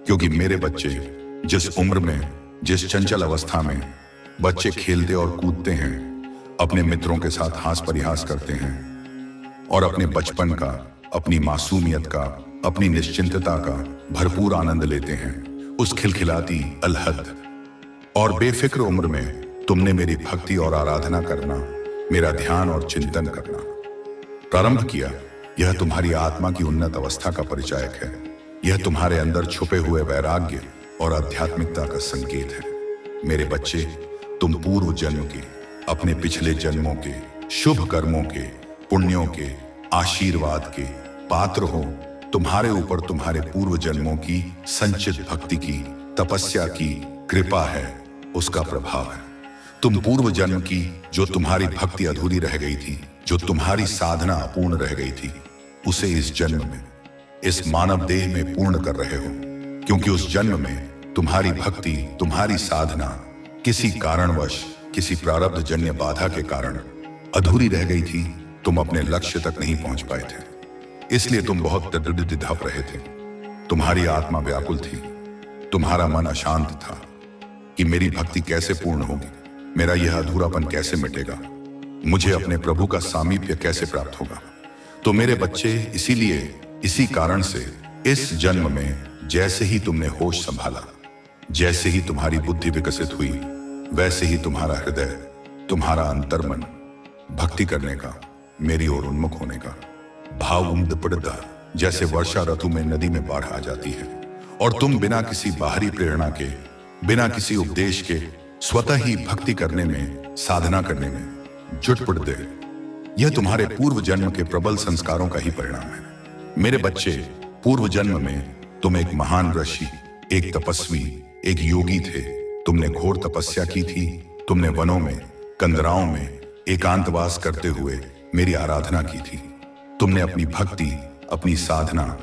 क्योंकि मेरे बच्चे, जिस उम्र में, जिस चंचल अवस्था में बच्चे खेलते और कूदते हैं, अपने मित्रों के साथ हास परिहास करते हैं और अपने बचपन का, अपनी मासूमियत का, अपनी निश्चिंतता का भरपूर आनंद लेते हैं, उस खिलखिलाती, अलहद और बेफिक्र उम्र में तुमने मेरी भक्ति और आराधना करना, मेरा ध्यान और चिंतन करना प्रारंभ किया। यह तुम्हारी आत्मा की उन्नत अवस्था का परिचायक है। यह तुम्हारे अंदर छुपे हुए वैराग्य और आध्यात्मिकता का संकेत है। मेरे बच्चे, तुम पूर्व जन्म के, अपने पिछले जन्मों के शुभ कर्मों के, पुण्यों के, आशीर्वाद के पात्र हो। तुम्हारे ऊपर तुम्हारे पूर्व जन्मों की संचित भक्ति की, तपस्या की कृपा है, उसका प्रभाव है। तुम पूर्व जन्म की जो तुम्हारी भक्ति अधूरी रह गई थी, जो तुम्हारी साधना अपूर्ण रह गई थी, उसे इस जन्म में, इस मानव देह में पूर्ण कर रहे हो। क्योंकि उस जन्म में तुम्हारी भक्ति, तुम्हारी साधना किसी कारणवश, किसी प्रारब्ध जन्य बाधा के कारण अधूरी रह गई थी। तुम अपने लक्ष्य तक नहीं पहुंच पाए थे। इसलिए तुम बहुत ढप रहे थे। तुम्हारी आत्मा व्याकुल थी, तुम्हारा मन अशांत था कि मेरी भक्ति कैसे पूर्ण होगी, मेरा यह अधूरापन कैसे मिटेगा, मुझे अपने प्रभु का सामीप्य कैसे प्राप्त होगा। तो मेरे बच्चे, इसीलिए इसी कारण से इस जन्म में जैसे ही तुमने होश संभाला, जैसे ही तुम्हारी बुद्धि विकसित हुई, वैसे ही तुम्हारा हृदय, तुम्हारा अंतर्मन भक्ति करने का, मेरी ओर उन्मुख होने का भाव उम्द पड़ता, जैसे वर्षा ऋतु में नदी में बाढ़ आ जाती है और तुम बिना किसी बाहरी प्रेरणा के, बिना किसी उपदेश के स्वतः ही भक्ति करने में, साधना करने में जुट पड़ते। यह तुम्हारे पूर्व जन्म के प्रबल संस्कारों का ही परिणाम है। मेरे बच्चे, पूर्व जन्म में तुम एक महान ऋषि, एक तपस्वी, एक योगी थे। तुमने घोर तपस्या की थी। तुमने वनों में, कंदराओं में एकांतवास करते हुए मेरी आराधना की थी। तुमने अपनी भक्ति, अपनी साधना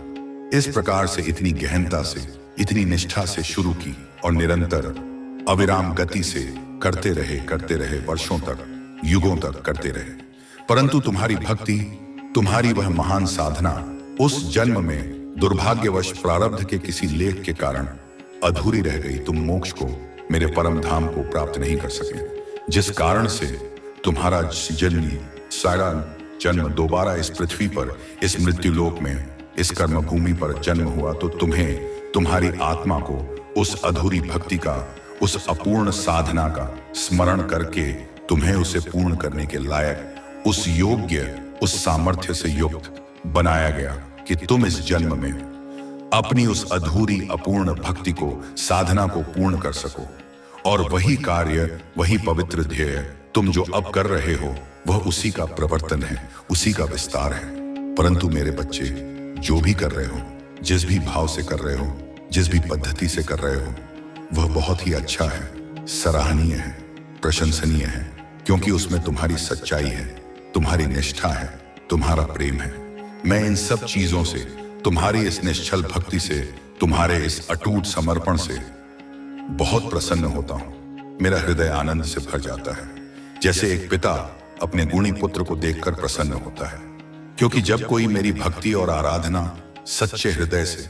इस प्रकार से, इतनी गहनता से, इतनी निष्ठा से शुरू की और निरंतर अविराम गति से करते रहे, वर्षों तक, युगों तक करते रहे। परंतु तुम्हारी भक्ति, तुम्हारी वह महान साधना उस जन्म में दुर्भाग्यवश प्रारब्ध के किसी लेख के कारण अधूरी रह गई। तुम मोक्ष को, मेरे परम धाम को प्राप्त नहीं कर सके, जिस कारण से तुम्हारा जन्मी सारा जन्म दोबारा इस पृथ्वी पर, इस मृत्युलोक में, इस कर्म भूमि पर जन्म हुआ। तो तुम्हें, तुम्हारी आत्मा को उस अधूरी भक्ति का, उस अपूर्ण साधना का स्मरण करके तुम्हें उसे पूर्ण करने के लायक, उस योग्य, उस सामर्थ्य से युक्त बनाया गया कि तुम इस जन्म में अपनी उस अधूरी अपूर्ण भक्ति को, साधना को पूर्ण कर सको। और वही कार्य, वही पवित्र ध्येय तुम जो अब कर रहे हो, वह उसी का प्रवर्तन है, उसी का विस्तार है। परंतु मेरे बच्चे, जो भी कर रहे हो, जिस भी भाव से कर रहे हो, जिस भी पद्धति से कर रहे हो, वह बहुत ही अच्छा है, सराहनीय है, प्रशंसनीय है, क्योंकि उसमें तुम्हारी सच्चाई है, तुम्हारी निष्ठा है, तुम्हारा प्रेम है। मैं इन सब चीजों से, तुम्हारी इस निश्चल भक्ति से, तुम्हारे इस अटूट समर्पण से बहुत प्रसन्न होता हूं। मेरा हृदय आनंद से भर जाता है, जैसे एक पिता अपने गुणी पुत्र को देखकर प्रसन्न होता है। क्योंकि जब कोई मेरी भक्ति और आराधना सच्चे हृदय से,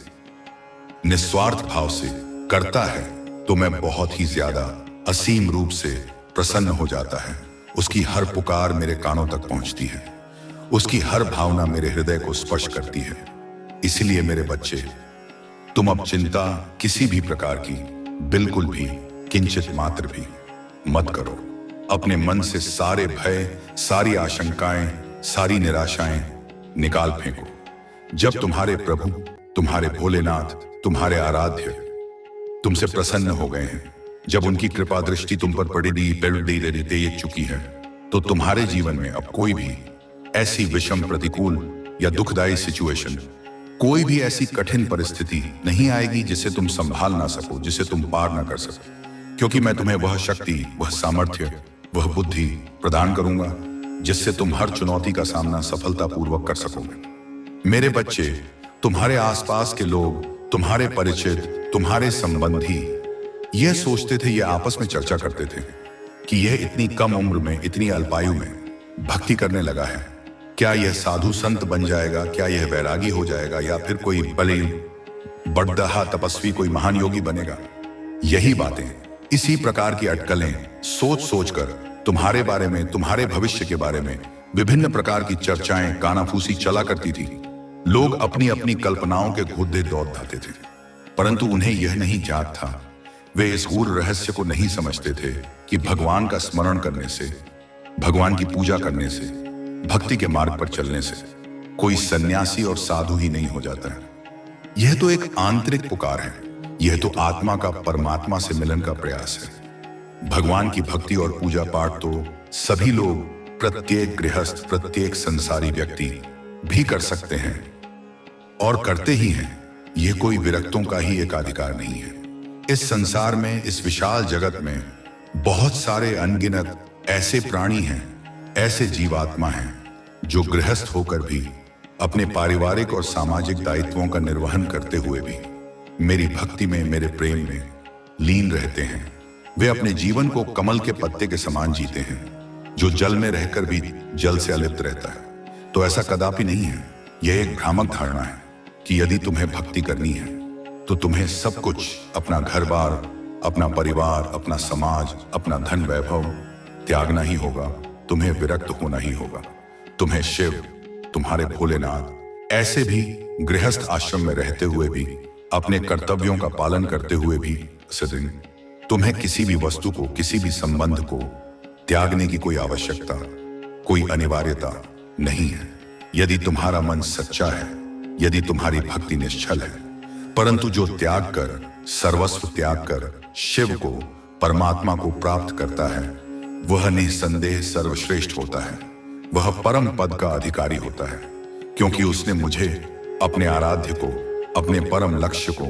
निस्वार्थ भाव से करता है, तो मैं बहुत ही ज्यादा असीम रूप से प्रसन्न हो जाता है। उसकी हर पुकार मेरे कानों तक पहुंचती है, उसकी हर भावना मेरे हृदय को स्पर्श करती है। इसलिए मेरे बच्चे, तुम अब चिंता किसी भी प्रकार की, बिल्कुल भी, किंचित मात्र भी मत करो। अपने मन से सारे भय, सारी आशंकाएं, सारी निराशाएं निकाल फेंको। जब तुम्हारे प्रभु, तुम्हारे भोलेनाथ, तुम्हारे आराध्य तुमसे प्रसन्न हो गए हैं, जब उनकी कृपा दृष्टि तुम पर पड़ी देख चुकी है, तो तुम्हारे जीवन में अब कोई भी ऐसी विषम, प्रतिकूल या दुखदायी सिचुएशन, कोई भी ऐसी कठिन परिस्थिति नहीं आएगी जिसे तुम संभाल ना सको, जिसे तुम पार ना कर सको। क्योंकि मैं तुम्हें वह शक्ति, वह सामर्थ्य, वह बुद्धि प्रदान करूंगा जिससे तुम हर चुनौती का सामना सफलतापूर्वक कर सकोगे। मेरे बच्चे, तुम्हारे आसपास के लोग, तुम्हारे परिचित, तुम्हारे संबंधी यह सोचते थे, ये आपस में चर्चा करते थे कि यह इतनी कम उम्र में, इतनी अल्पायु में भक्ति करने लगा है। क्या यह साधु संत बन जाएगा? क्या यह वैरागी हो जाएगा? या फिर कोई बड़ी बड़दहा तपस्वी, कोई महान योगी बनेगा? यही बातें, इसी प्रकार की अटकलें सोच सोचकर तुम्हारे बारे में, तुम्हारे भविष्य के बारे में विभिन्न प्रकार की चर्चाएं, कानाफूसी चला करती थी। लोग अपनी अपनी कल्पनाओं के घोड़े दौड़ जाते थे, परंतु उन्हें यह नहीं ज्ञात था, वे इस गूढ़ रहस्य को नहीं समझते थे कि भगवान का स्मरण करने से, भगवान की पूजा करने से, भक्ति के मार्ग पर चलने से कोई सन्यासी और साधु ही नहीं हो जाता है। यह तो एक आंतरिक पुकार है, यह तो आत्मा का परमात्मा से मिलन का प्रयास है। भगवान की भक्ति और पूजा पाठ तो सभी लोग, प्रत्येक गृहस्थ, प्रत्येक संसारी व्यक्ति भी कर सकते हैं और करते ही हैं। यह कोई विरक्तों का ही एक अधिकार नहीं है। इस संसार में, इस विशाल जगत में बहुत सारे अनगिनत ऐसे प्राणी हैं, ऐसे जीवात्मा हैं जो गृहस्थ होकर भी, अपने पारिवारिक और सामाजिक दायित्वों का निर्वहन करते हुए भी मेरी भक्ति में, मेरे प्रेम में लीन रहते हैं। वे अपने जीवन को कमल के पत्ते के समान जीते हैं, जो जल में रहकर भी जल से अलिप्त रहता है। तो ऐसा कदापि नहीं है यह एक भ्रामक धारणा है कि यदि तुम्हें भक्ति करनी है तो तुम्हें सब कुछ, अपना घर बार, अपना परिवार, अपना समाज, अपना धन वैभव त्यागना ही होगा, तुम्हें विरक्त होना ही होगा। तुम्हें शिव, तुम्हारे भोलेनाथ, ऐसे भी गृहस्थ आश्रम में रहते हुए भी, अपने कर्तव्यों का पालन करते हुए भी सदिन तुम्हें किसी भी वस्तु को, किसी भी संबंध को त्यागने की कोई आवश्यकता, कोई अनिवार्यता नहीं है। यदि तुम्हारा मन सच्चा है, यदि तुम्हारी भक्ति निश्चल है, परंतु जो त्याग कर, सर्वस्व त्याग कर शिव को, परमात्मा को प्राप्त करता है, वह निसंदेह सर्वश्रेष्ठ होता है। वह परम पद का अधिकारी होता है, क्योंकि उसने मुझे, अपने आराध्य को, अपने परम लक्ष्य को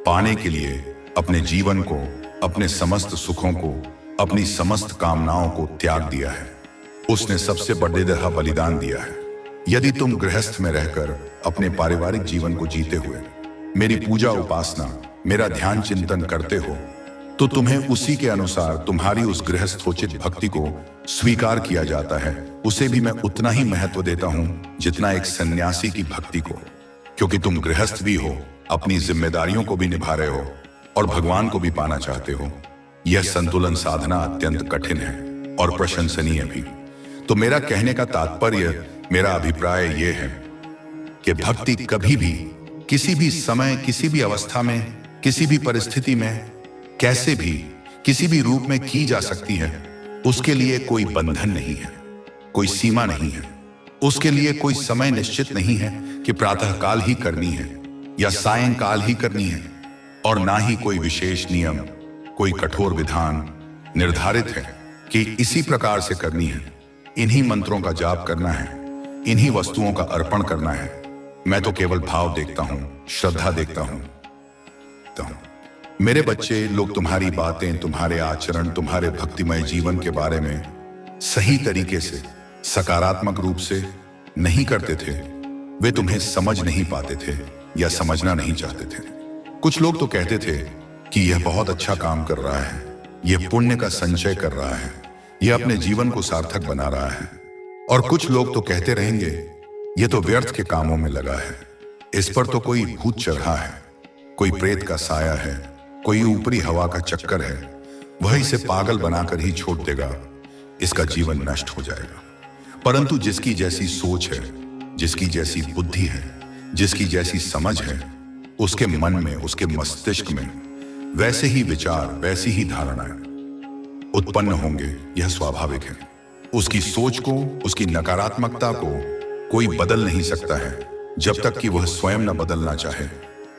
पाने के लिए अपने जीवन को, अपने समस्त सुखों को, अपनी समस्त कामनाओं को त्याग दिया है। उसने सबसे बड़ेदहा बलिदान दिया है। यदि तुम गृहस्थ में रहकर अपने पारिवारिक जीवन को जीते हुए मेरी पूजा उपासना, मेरा ध्यान चिंतन करते हो, तो तुम्हें उसी के अनुसार तुम्हारी उस गृहस्थोचित भक्ति को स्वीकार किया जाता है। उसे भी मैं उतना ही महत्व देता हूं जितना एक सन्यासी की भक्ति को, क्योंकि तुम गृहस्थ भी हो, अपनी जिम्मेदारियों को भी निभा रहे हो और भगवान को भी पाना चाहते हो। यह संतुलन साधना अत्यंत कठिन है और प्रशंसनीय भी। तो मेरा कहने का तात्पर्य, मेरा अभिप्राय यह है कि भक्ति कभी भी, किसी भी समय, किसी भी अवस्था में, किसी भी परिस्थिति में, कैसे भी, किसी भी रूप में की जा सकती है। उसके लिए कोई बंधन नहीं है, कोई सीमा नहीं है। उसके लिए कोई समय निश्चित नहीं है कि प्रातःकाल ही करनी है या सायंकाल ही करनी है, और ना ही कोई विशेष नियम, कोई कठोर विधान निर्धारित है कि इसी प्रकार से करनी है, इन्हीं मंत्रों का जाप करना है, इन्हीं वस्तुओं का अर्पण करना है। मैं तो केवल भाव देखता हूं, श्रद्धा देखता हूं। मेरे बच्चे लोग तुम्हारी बातें, तुम्हारे आचरण, तुम्हारे भक्तिमय जीवन के बारे में सही तरीके से, सकारात्मक रूप से नहीं करते थे। वे तुम्हें समझ नहीं पाते थे या समझना नहीं चाहते थे। कुछ लोग तो कहते थे कि यह बहुत अच्छा काम कर रहा है, यह पुण्य का संचय कर रहा है, यह अपने जीवन को सार्थक बना रहा है। और कुछ लोग तो कहते रहेंगे, यह तो व्यर्थ के कामों में लगा है, इस पर तो कोई भूत चढ़ा है, कोई प्रेत का साया है, कोई ऊपरी हवा का चक्कर है, वह इसे पागल बनाकर ही छोड़ देगा, इसका जीवन नष्ट हो जाएगा। परंतु जिसकी जैसी सोच है, जिसकी जैसी बुद्धि है, जिसकी जैसी समझ है, उसके मन में, उसके मस्तिष्क में वैसे ही विचार, वैसी ही धारणाएं उत्पन्न होंगे। यह स्वाभाविक है। उसकी सोच को, उसकी नकारात्मकता को कोई बदल नहीं सकता है, जब तक कि वह स्वयं न बदलना चाहे,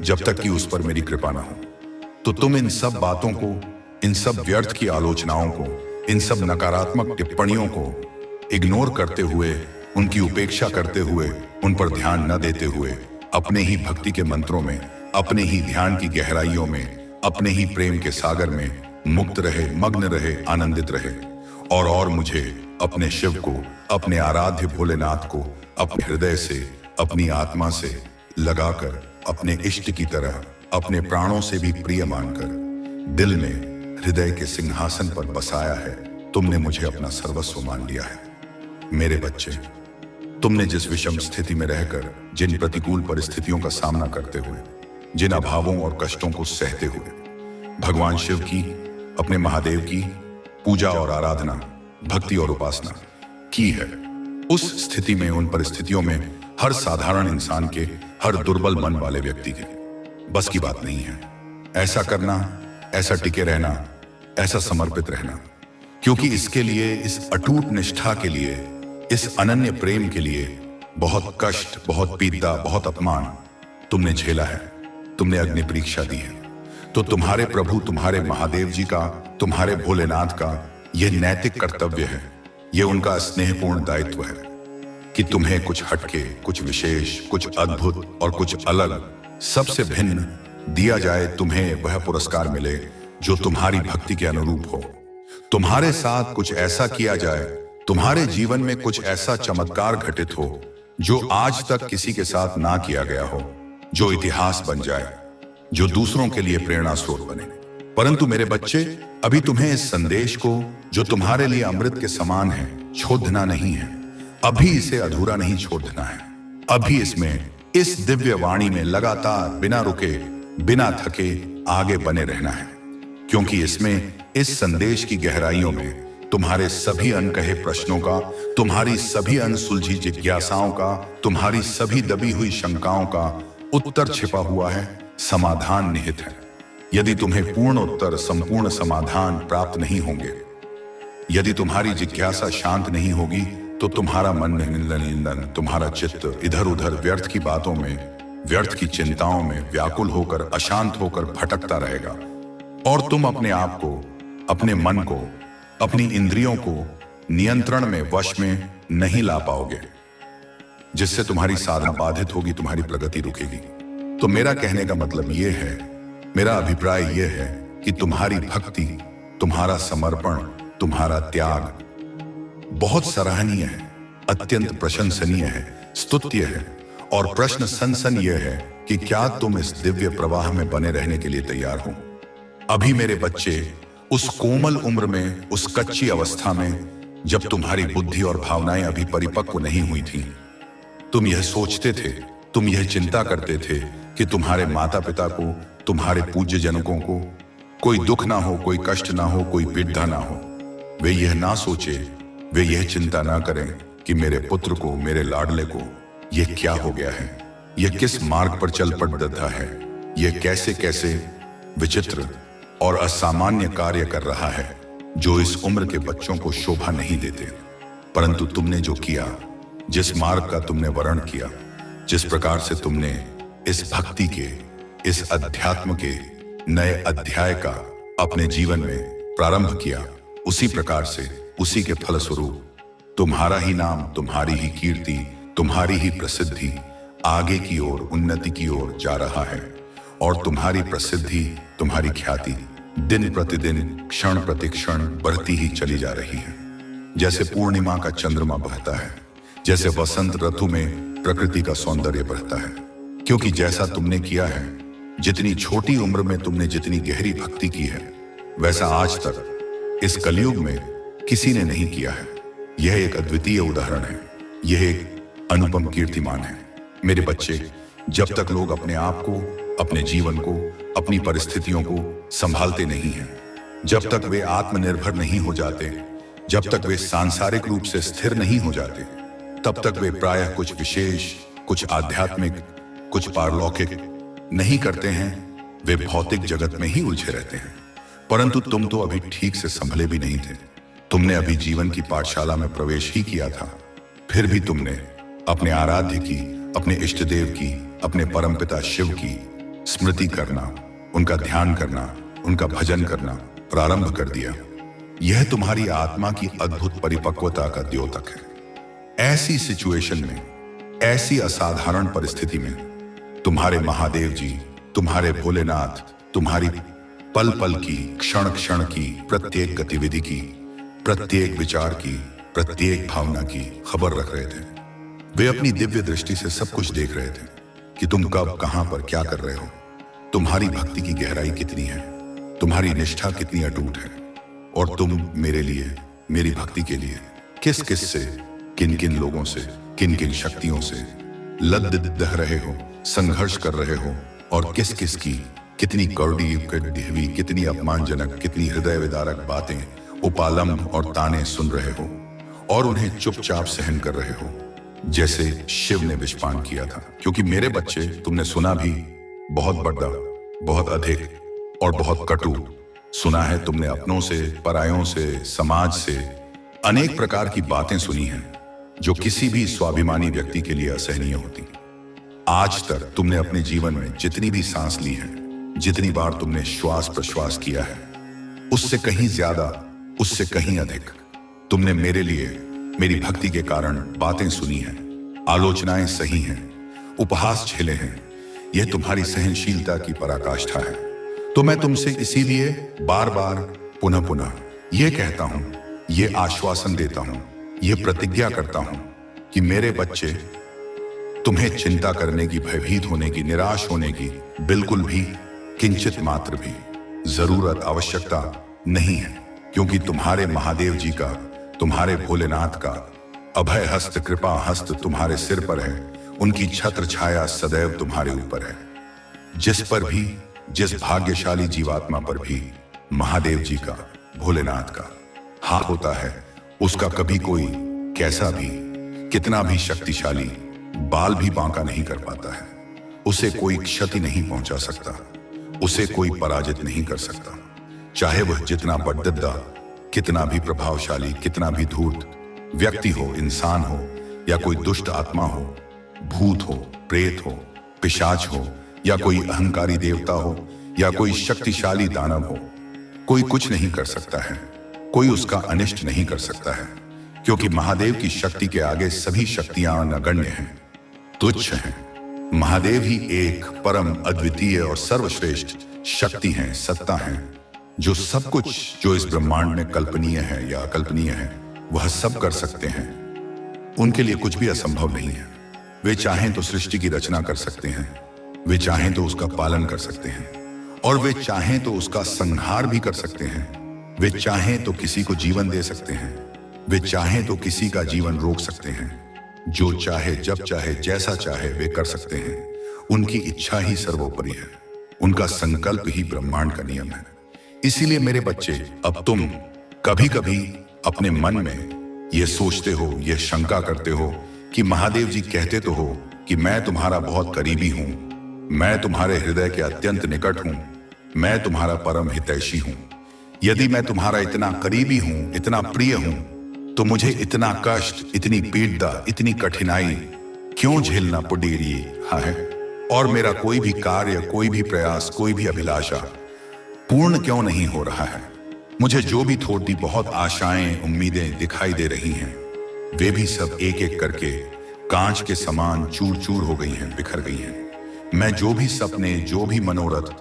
जब तक कि उस पर मेरी कृपा न हो। तो तुम इन सब बातों को, इन सब व्यर्थ की आलोचनाओं को, इन सब नकारात्मक टिप्पणियों को इग्नोर करते हुए, उनकी उपेक्षा करते हुए, उन पर ध्यान न देते हुए, अपने ही भक्ति के मंत्रों में, अपने ही ध्यान की गहराइयों में, अपने ही प्रेम के सागर में मुक्त रहे, मग्न रहे, आनंदित रहे। और मुझे, अपने शिव को, अपने आराध्य भोलेनाथ को अपने हृदय से, अपनी आत्मा से लगाकर, अपने इष्ट की तरह, अपने प्राणों से भी प्रिय मानकर दिल में, हृदय के सिंहासन पर बसाया है। तुमने मुझे अपना सर्वस्व मान लिया है। मेरे बच्चे, तुमने जिस विषम स्थिति में रहकर, जिन प्रतिकूल परिस्थितियों का सामना करते हुए, जिन अभावों और कष्टों को सहते हुए भगवान शिव की, अपने महादेव की पूजा और आराधना, भक्ति और उपासना की है, उस स्थिति में, उन परिस्थितियों में हर साधारण इंसान के, हर दुर्बल मन वाले व्यक्ति के बस की बात नहीं है ऐसा करना, ऐसा टिके रहना, ऐसा समर्पित रहना। क्योंकि इसके लिए, इस अटूट निष्ठा के लिए, इस अनन्य प्रेम के लिए बहुत कष्ट, बहुत पीड़ा, बहुत अपमान तुमने झेला है, तुमने अग्नि परीक्षा दी है। तो तुम्हारे प्रभु, तुम्हारे महादेव जी का, तुम्हारे भोलेनाथ का यह नैतिक कर्तव्य है, यह उनका स्नेहपूर्ण दायित्व है कि तुम्हें कुछ हटके, कुछ विशेष, कुछ अद्भुत और कुछ अलग, सबसे भिन्न दिया जाए। तुम्हें वह पुरस्कार मिले जो तुम्हारी भक्ति के अनुरूप हो। तुम्हारे साथ कुछ ऐसा किया जाए, तुम्हारे जीवन में कुछ ऐसा चमत्कार घटित हो जो आज तक किसी के साथ ना किया गया हो, जो इतिहास बन जाए, जो दूसरों के लिए प्रेरणा स्रोत बने। परंतु मेरे बच्चे, अभी तुम्हें इस संदेश को, जो तुम्हारे लिए अमृत के समान है, छोड़ना नहीं है। अभी इसे अधूरा नहीं छोड़ देना है। अभी इसमें, इस दिव्य वाणी में लगातार बिना रुके, बिना थके आगे बने रहना है, क्योंकि इसमें, इस संदेश की गहराइयों में तुम्हारे सभी अनकहे प्रश्नों का, तुम्हारी सभी अनसुलझी जिज्ञासाओं का, तुम्हारी सभी दबी हुई शंकाओं का उत्तर छिपा हुआ है, समाधान निहित है। यदि तुम्हें पूर्ण उत्तर, संपूर्ण समाधान प्राप्त नहीं होंगे, यदि तुम्हारी जिज्ञासा शांत नहीं होगी, तो तुम्हारा मन निंदन, तुम्हारा चित्त इधर उधर व्यर्थ की बातों में, व्यर्थ की चिंताओं में व्याकुल होकर, अशांत होकर भटकता रहेगा, और तुम अपने आप को, अपने मन को, अपनी इंद्रियों को नियंत्रण में, वश में नहीं ला पाओगे, जिससे तुम्हारी साधना बाधित होगी, तुम्हारी प्रगति रुकेगी। तो मेरा कहने का मतलब यह है, मेरा अभिप्राय यह है कि तुम्हारी भक्ति, तुम्हारा समर्पण, तुम्हारा त्याग बहुत सराहनीय है, अत्यंत प्रशंसनीय है, स्तुत्य है, और प्रश्न सनसन यह है कि क्या तुम इस दिव्य प्रवाह में बने रहने के लिए तैयार हो? अभी मेरे बच्चे, उस कोमल उम्र में, उस कच्ची अवस्था में, जब तुम्हारी बुद्धि और भावनाएं अभी परिपक्व नहीं हुई थीं, तुम यह सोचते थे, तुम यह चिंता करते थे कि तुम्हारे माता पिता को, तुम्हारे पूज्य जनकों को कोई दुख ना हो, कोई कष्ट ना हो, कोई पीड़ा ना हो। वे यह ना सोचे, वे यह चिंता ना करें कि मेरे पुत्र को, मेरे लाडले को यह क्या हो गया है, यह किस मार्ग पर चल पड़ता है, यह कैसे कैसे विचित्र और असामान्य कार्य कर रहा है, जो इस उम्र के बच्चों को शोभा नहीं देते। परंतु तुमने जो किया, जिस मार्ग का तुमने वर्ण किया, जिस प्रकार से तुमने इस भक्ति के, इस अध्यात्म के नए अध्याय का अपने जीवन में प्रारंभ किया, उसी प्रकार से, उसी के फलस्वरूप तुम्हारा ही नाम, तुम्हारी ही कीर्ति, तुम्हारी ही प्रसिद्धि आगे की ओर, उन्नति की ओर जा रहा है। और तुम्हारी प्रसिद्धि, तुम्हारी ख्याति दिन प्रतिदिन, क्षण प्रतिक्षण बढ़ती ही चली जा रही है। जैसे पूर्णिमा का चंद्रमा बहता है, जैसे वसंत ऋतु में प्रकृति का सौंदर्य बढ़ता है। क्योंकि जैसा तुमने किया है, जितनी छोटी उम्र में तुमने जितनी गहरी भक्ति की है, वैसा आज तक इस कलयुग में किसी ने नहीं किया है। यह एक अद्वितीय उदाहरण है, यह एक अनुपम कीर्तिमान है। मेरे बच्चे, जब तक लोग अपने आप को, अपने जीवन को, अपनी परिस्थितियों को संभालते नहीं हैं, जब तक वे आत्मनिर्भर नहीं हो जाते, जब तक वे सांसारिक रूप से स्थिर नहीं हो जाते, तब तक वे प्रायः कुछ विशेष, कुछ आध्यात्मिक, कुछ पारलौकिक नहीं करते हैं। वे भौतिक जगत में ही उलझे रहते हैं। परंतु तुम तो अभी ठीक से संभले भी नहीं थे। तुमने अभी जीवन की पाठशाला में प्रवेश ही किया था। फिर भी तुमने अपने आराध्य की, अपने इष्ट देव की, अपने परमपिता शिव की स्मृति करना, उनका ध्यान करना, उनका भजन करना प्रारंभ कर दिया। यह तुम्हारी आत्मा की अद्भुत परिपक्वता का द्योतक है। ऐसी सिचुएशन में, ऐसी असाधारण परिस्थिति में तुम्हारे महादेव जी, तुम्हारे भोलेनाथ, तुम्हारी पल पल की, क्षण क्षण की, प्रत्येक गतिविधि की, प्रत्येक विचार की, प्रत्येक भावना की खबर रख रहे थे। वे अपनी दिव्य दृष्टि से सब कुछ देख रहे थे कि तुम कब, कहां पर क्या कर रहे हो, तुम्हारी भक्ति की गहराई कितनी है, तुम्हारी निष्ठा कितनी अटूट है, और तुम मेरे लिए, मेरी भक्ति के लिए किस किस से, किन किन लोगों से, किन किन शक्तियों से लद दह रहे हो, संघर्ष कर रहे हो, और किस किस की कितनी कौड़ी, कितनी अपमानजनक, कितनी हृदय विदारक बातें, उपालंब और ताने सुन रहे हो, और उन्हें चुपचाप सहन कर रहे हो, जैसे शिव ने विषपान किया था। क्योंकि मेरे बच्चे, तुमने सुना भी बहुत बड़ा, बहुत अधिक और बहुत कटु सुना है। तुमने अपनों से, परायों से, समाज से अनेक प्रकार की बातें सुनी हैं, जो किसी भी स्वाभिमानी व्यक्ति के लिए असहनीय होती। आज तक तुमने अपने जीवन में जितनी भी सांस ली है, जितनी बार तुमने श्वास प्रश्वास किया है, उससे कहीं ज्यादा, उससे कहीं अधिक तुमने मेरे लिए, मेरी भक्ति के कारण बातें सुनी हैं, आलोचनाएं सही हैं, उपहास झेले हैं। यह तुम्हारी सहनशीलता की पराकाष्ठा है। तो मैं तुमसे इसीलिए बार बार, पुनः पुनः यह कहता हूं, यह आश्वासन देता हूं, यह प्रतिज्ञा करता हूं कि मेरे बच्चे, तुम्हें चिंता करने की, भयभीत होने की, निराश होने की बिल्कुल भी, किंचित मात्र भी जरूरत, आवश्यकता नहीं है। क्योंकि तुम्हारे महादेव जी का, तुम्हारे भोलेनाथ का अभय हस्त, कृपा हस्त तुम्हारे सिर पर है, उनकी छत्र छाया सदैव तुम्हारे ऊपर है। जिस पर भी, जिस भाग्यशाली जीवात्मा पर भी महादेव जी का, भोलेनाथ का हाथ होता है, उसका कभी कोई कैसा भी, कितना भी शक्तिशाली बाल भी बांका नहीं कर पाता है। उसे कोई क्षति नहीं पहुंचा सकता, उसे कोई पराजित नहीं कर सकता। चाहे वह जितना बड़दद्दा, कितना भी प्रभावशाली, कितना भी धूर्त व्यक्ति हो, इंसान हो, या कोई दुष्ट आत्मा हो, भूत हो, प्रेत हो, पिशाच हो, या कोई अहंकारी देवता हो, या कोई शक्तिशाली दानव हो, कोई कुछ नहीं कर सकता है, कोई उसका अनिष्ट नहीं कर सकता है, क्योंकि महादेव की शक्ति के आगे सभी शक्तियां नगण्य हैं, तुच्छ हैं। महादेव ही एक परम अद्वितीय और सर्वश्रेष्ठ शक्ति हैं, सत्ता हैं, जो सब कुछ जो इस ब्रह्मांड में कल्पनीय है या अकल्पनीय है, वह सब कर सकते हैं। उनके लिए कुछ भी असंभव नहीं है। वे चाहें तो सृष्टि की रचना कर सकते हैं, वे चाहें तो उसका पालन कर सकते हैं, और वे चाहें तो उसका संहार भी कर सकते हैं। वे चाहें तो किसी को जीवन दे सकते हैं, वे चाहें तो किसी का जीवन रोक सकते हैं। जो चाहे, जब चाहे, जैसा चाहे वे कर सकते हैं। उनकी इच्छा ही सर्वोपरि है, उनका संकल्प ही ब्रह्मांड का नियम है। इसीलिए मेरे बच्चे, अब तुम कभी कभी अपने मन में ये सोचते हो, ये शंका करते हो कि महादेव जी कहते तो हो कि मैं तुम्हारा बहुत करीबी हूं, मैं तुम्हारे हृदय के अत्यंत निकट हूं, मैं तुम्हारा परम हितैषी हूं। यदि मैं तुम्हारा इतना करीबी हूं, इतना प्रिय हूं, तो मुझे इतना कष्ट, इतनी पीड़ा, इतनी कठिनाई क्यों झेलना पड़ रही है? और मेरा कोई भी कार्य, कोई भी प्रयास, कोई भी अभिलाषा पूर्ण क्यों नहीं हो रहा है? मुझे जो भी थोड़ी बहुत आशाएं, उम्मीदें दिखाई दे रही हैं, वे भी सब एक एक करके कांच के समान चूर चूर हो गई हैं, बिखर गई हैं। मैं जो भी सपने, जो भी मनोरथ,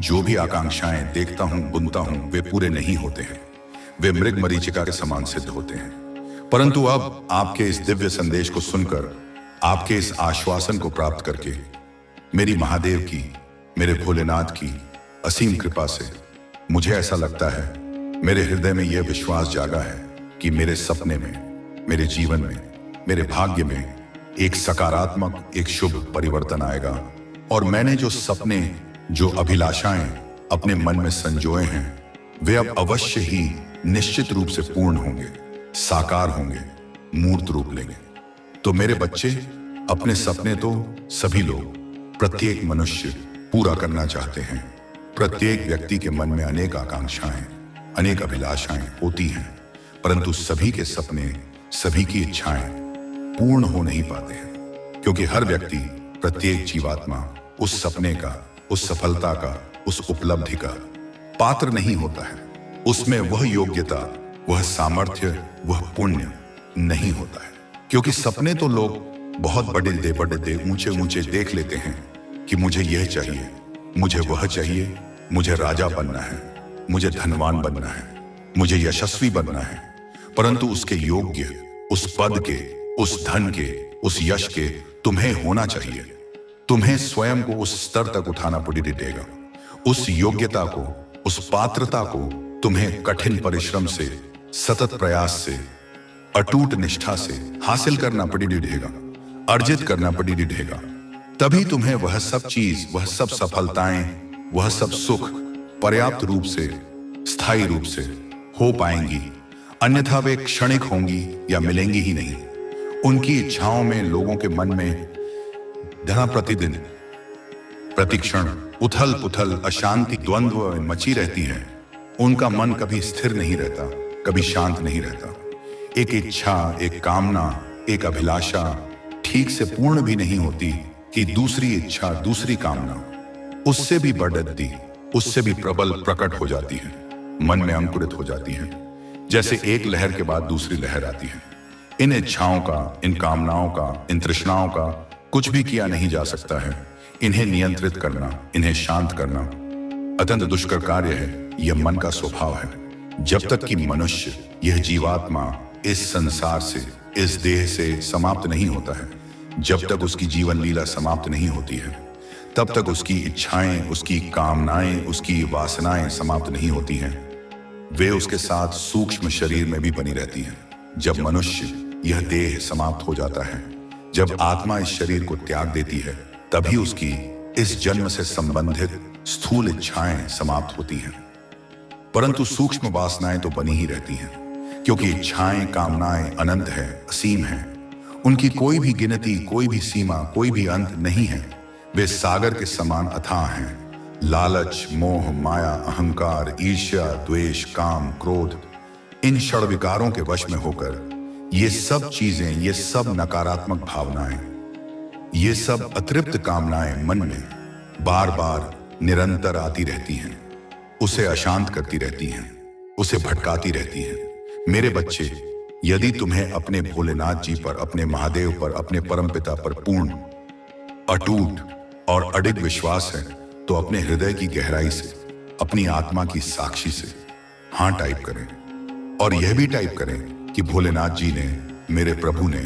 जो भी आकांक्षाएं देखता हूं, बुनता हूं, वे पूरे नहीं होते हैं। वे मृग मरीचिका के समान सिद्ध होते हैं। परंतु अब आपके इस दिव्य संदेश को सुनकर, आपके इस आश्वासन को प्राप्त करके, मेरी महादेव की, मेरे भोलेनाथ की असीम कृपा से मुझे ऐसा लगता है, मेरे हृदय में यह विश्वास जागा है कि मेरे सपने में, मेरे जीवन में, मेरे भाग्य में एक सकारात्मक, एक शुभ परिवर्तन आएगा। और मैंने जो सपने, जो अभिलाषाएं अपने मन में संजोए हैं, वे अब अवश्य ही निश्चित रूप से पूर्ण होंगे, साकार होंगे, मूर्त रूप लेंगे। तो मेरे बच्चे, अपने सपने तो सभी लोग, प्रत्येक मनुष्य पूरा करना चाहते हैं। प्रत्येक व्यक्ति के मन में अनेक आकांक्षाएं, अनेक अभिलाषाएं होती हैं, परंतु सभी के सपने, सभी की इच्छाएं पूर्ण हो नहीं पाते हैं, क्योंकि हर व्यक्ति, प्रत्येक जीवात्मा उस सपने का, उस सफलता का, उस उपलब्धि का पात्र नहीं होता है। उसमें वह योग्यता, वह सामर्थ्य, वह पुण्य नहीं होता है। क्योंकि सपने तो लोग बहुत बड़े बड़े ऊंचे ऊंचे देख लेते हैं कि मुझे यह चाहिए, मुझे वह चाहिए, मुझे राजा बनना है, मुझे धनवान बनना है, मुझे यशस्वी बनना है। परंतु उसके योग्य, उस पद के, उस धन के, उस यश के तुम्हें होना चाहिए। तुम्हें स्वयं को उस स्तर तक उठाना पड़ेगा। उस योग्यता को, उस पात्रता को तुम्हें कठिन परिश्रम से, सतत प्रयास से, अटूट निष्ठा से हासिल करना पड़ेगा, अर्जित करना पड़ेगा। तभी तुम्हें वह सब चीज, वह सब सफलताएं, वह सब सुख पर्याप्त रूप से, स्थायी रूप से हो पाएंगी। अन्यथा वे क्षणिक होंगी या मिलेंगी ही नहीं। उनकी इच्छाओं में, लोगों के मन में धना प्रतिदिन, प्रतिक्षण उथल पुथल, अशांति, द्वंद्व मची रहती है। उनका मन कभी स्थिर नहीं रहता, कभी शांत नहीं रहता। एक इच्छा, एक कामना, एक अभिलाषा ठीक से पूर्ण भी नहीं होती कि दूसरी इच्छा, दूसरी कामना उससे भी बढ़ती, उससे भी प्रबल प्रकट हो जाती है, मन में अंकुरित हो जाती है। जैसे एक लहर के बाद दूसरी लहर आती है। इन इच्छाओं का, इन कामनाओं का, इन तृष्णाओं का कुछ भी किया नहीं जा सकता है। इन्हें नियंत्रित करना, इन्हें शांत करना अत्यंत दुष्कर कार्य है। यह मन का स्वभाव है। जब तक कि मनुष्य, यह जीवात्मा इस संसार से, इस देह से समाप्त नहीं होता है, जब तक उसकी जीवन लीला समाप्त नहीं होती है, तब तक उसकी इच्छाएं, उसकी कामनाएं, उसकी वासनाएं समाप्त नहीं होती हैं। वे उसके साथ सूक्ष्म शरीर में भी बनी रहती हैं। जब मनुष्य, यह देह समाप्त हो जाता है, जब आत्मा इस शरीर को त्याग देती है तभी उसकी इस जन्म से संबंधित स्थूल इच्छाएं समाप्त होती हैं, परंतु सूक्ष्म वासनाएं तो बनी ही रहती हैं, क्योंकि इच्छाएं, कामनाएं अनंत है, असीम है। उनकी कोई भी गिनती, कोई भी सीमा, कोई भी अंत नहीं है। वे सागर के समान अथाह हैं। लालच, मोह, माया, अहंकार, ईर्ष्या, द्वेष, काम, क्रोध, इन षड विकारों के वश में होकर ये सब चीजें, ये सब नकारात्मक भावनाएं, ये सब अतृप्त कामनाएं मन में बार बार निरंतर आती रहती हैं, उसे अशांत करती रहती हैं, उसे भटकाती रहती हैं। मेरे बच्चे, यदि तुम्हें अपने भोलेनाथ जी पर, अपने महादेव पर, अपने परमपिता पर पूर्ण, अटूट और अडिग विश्वास है तो अपने हृदय की गहराई से, अपनी आत्मा की साक्षी से हाँ टाइप करें और यह भी टाइप करें कि भोलेनाथ जी ने, मेरे प्रभु ने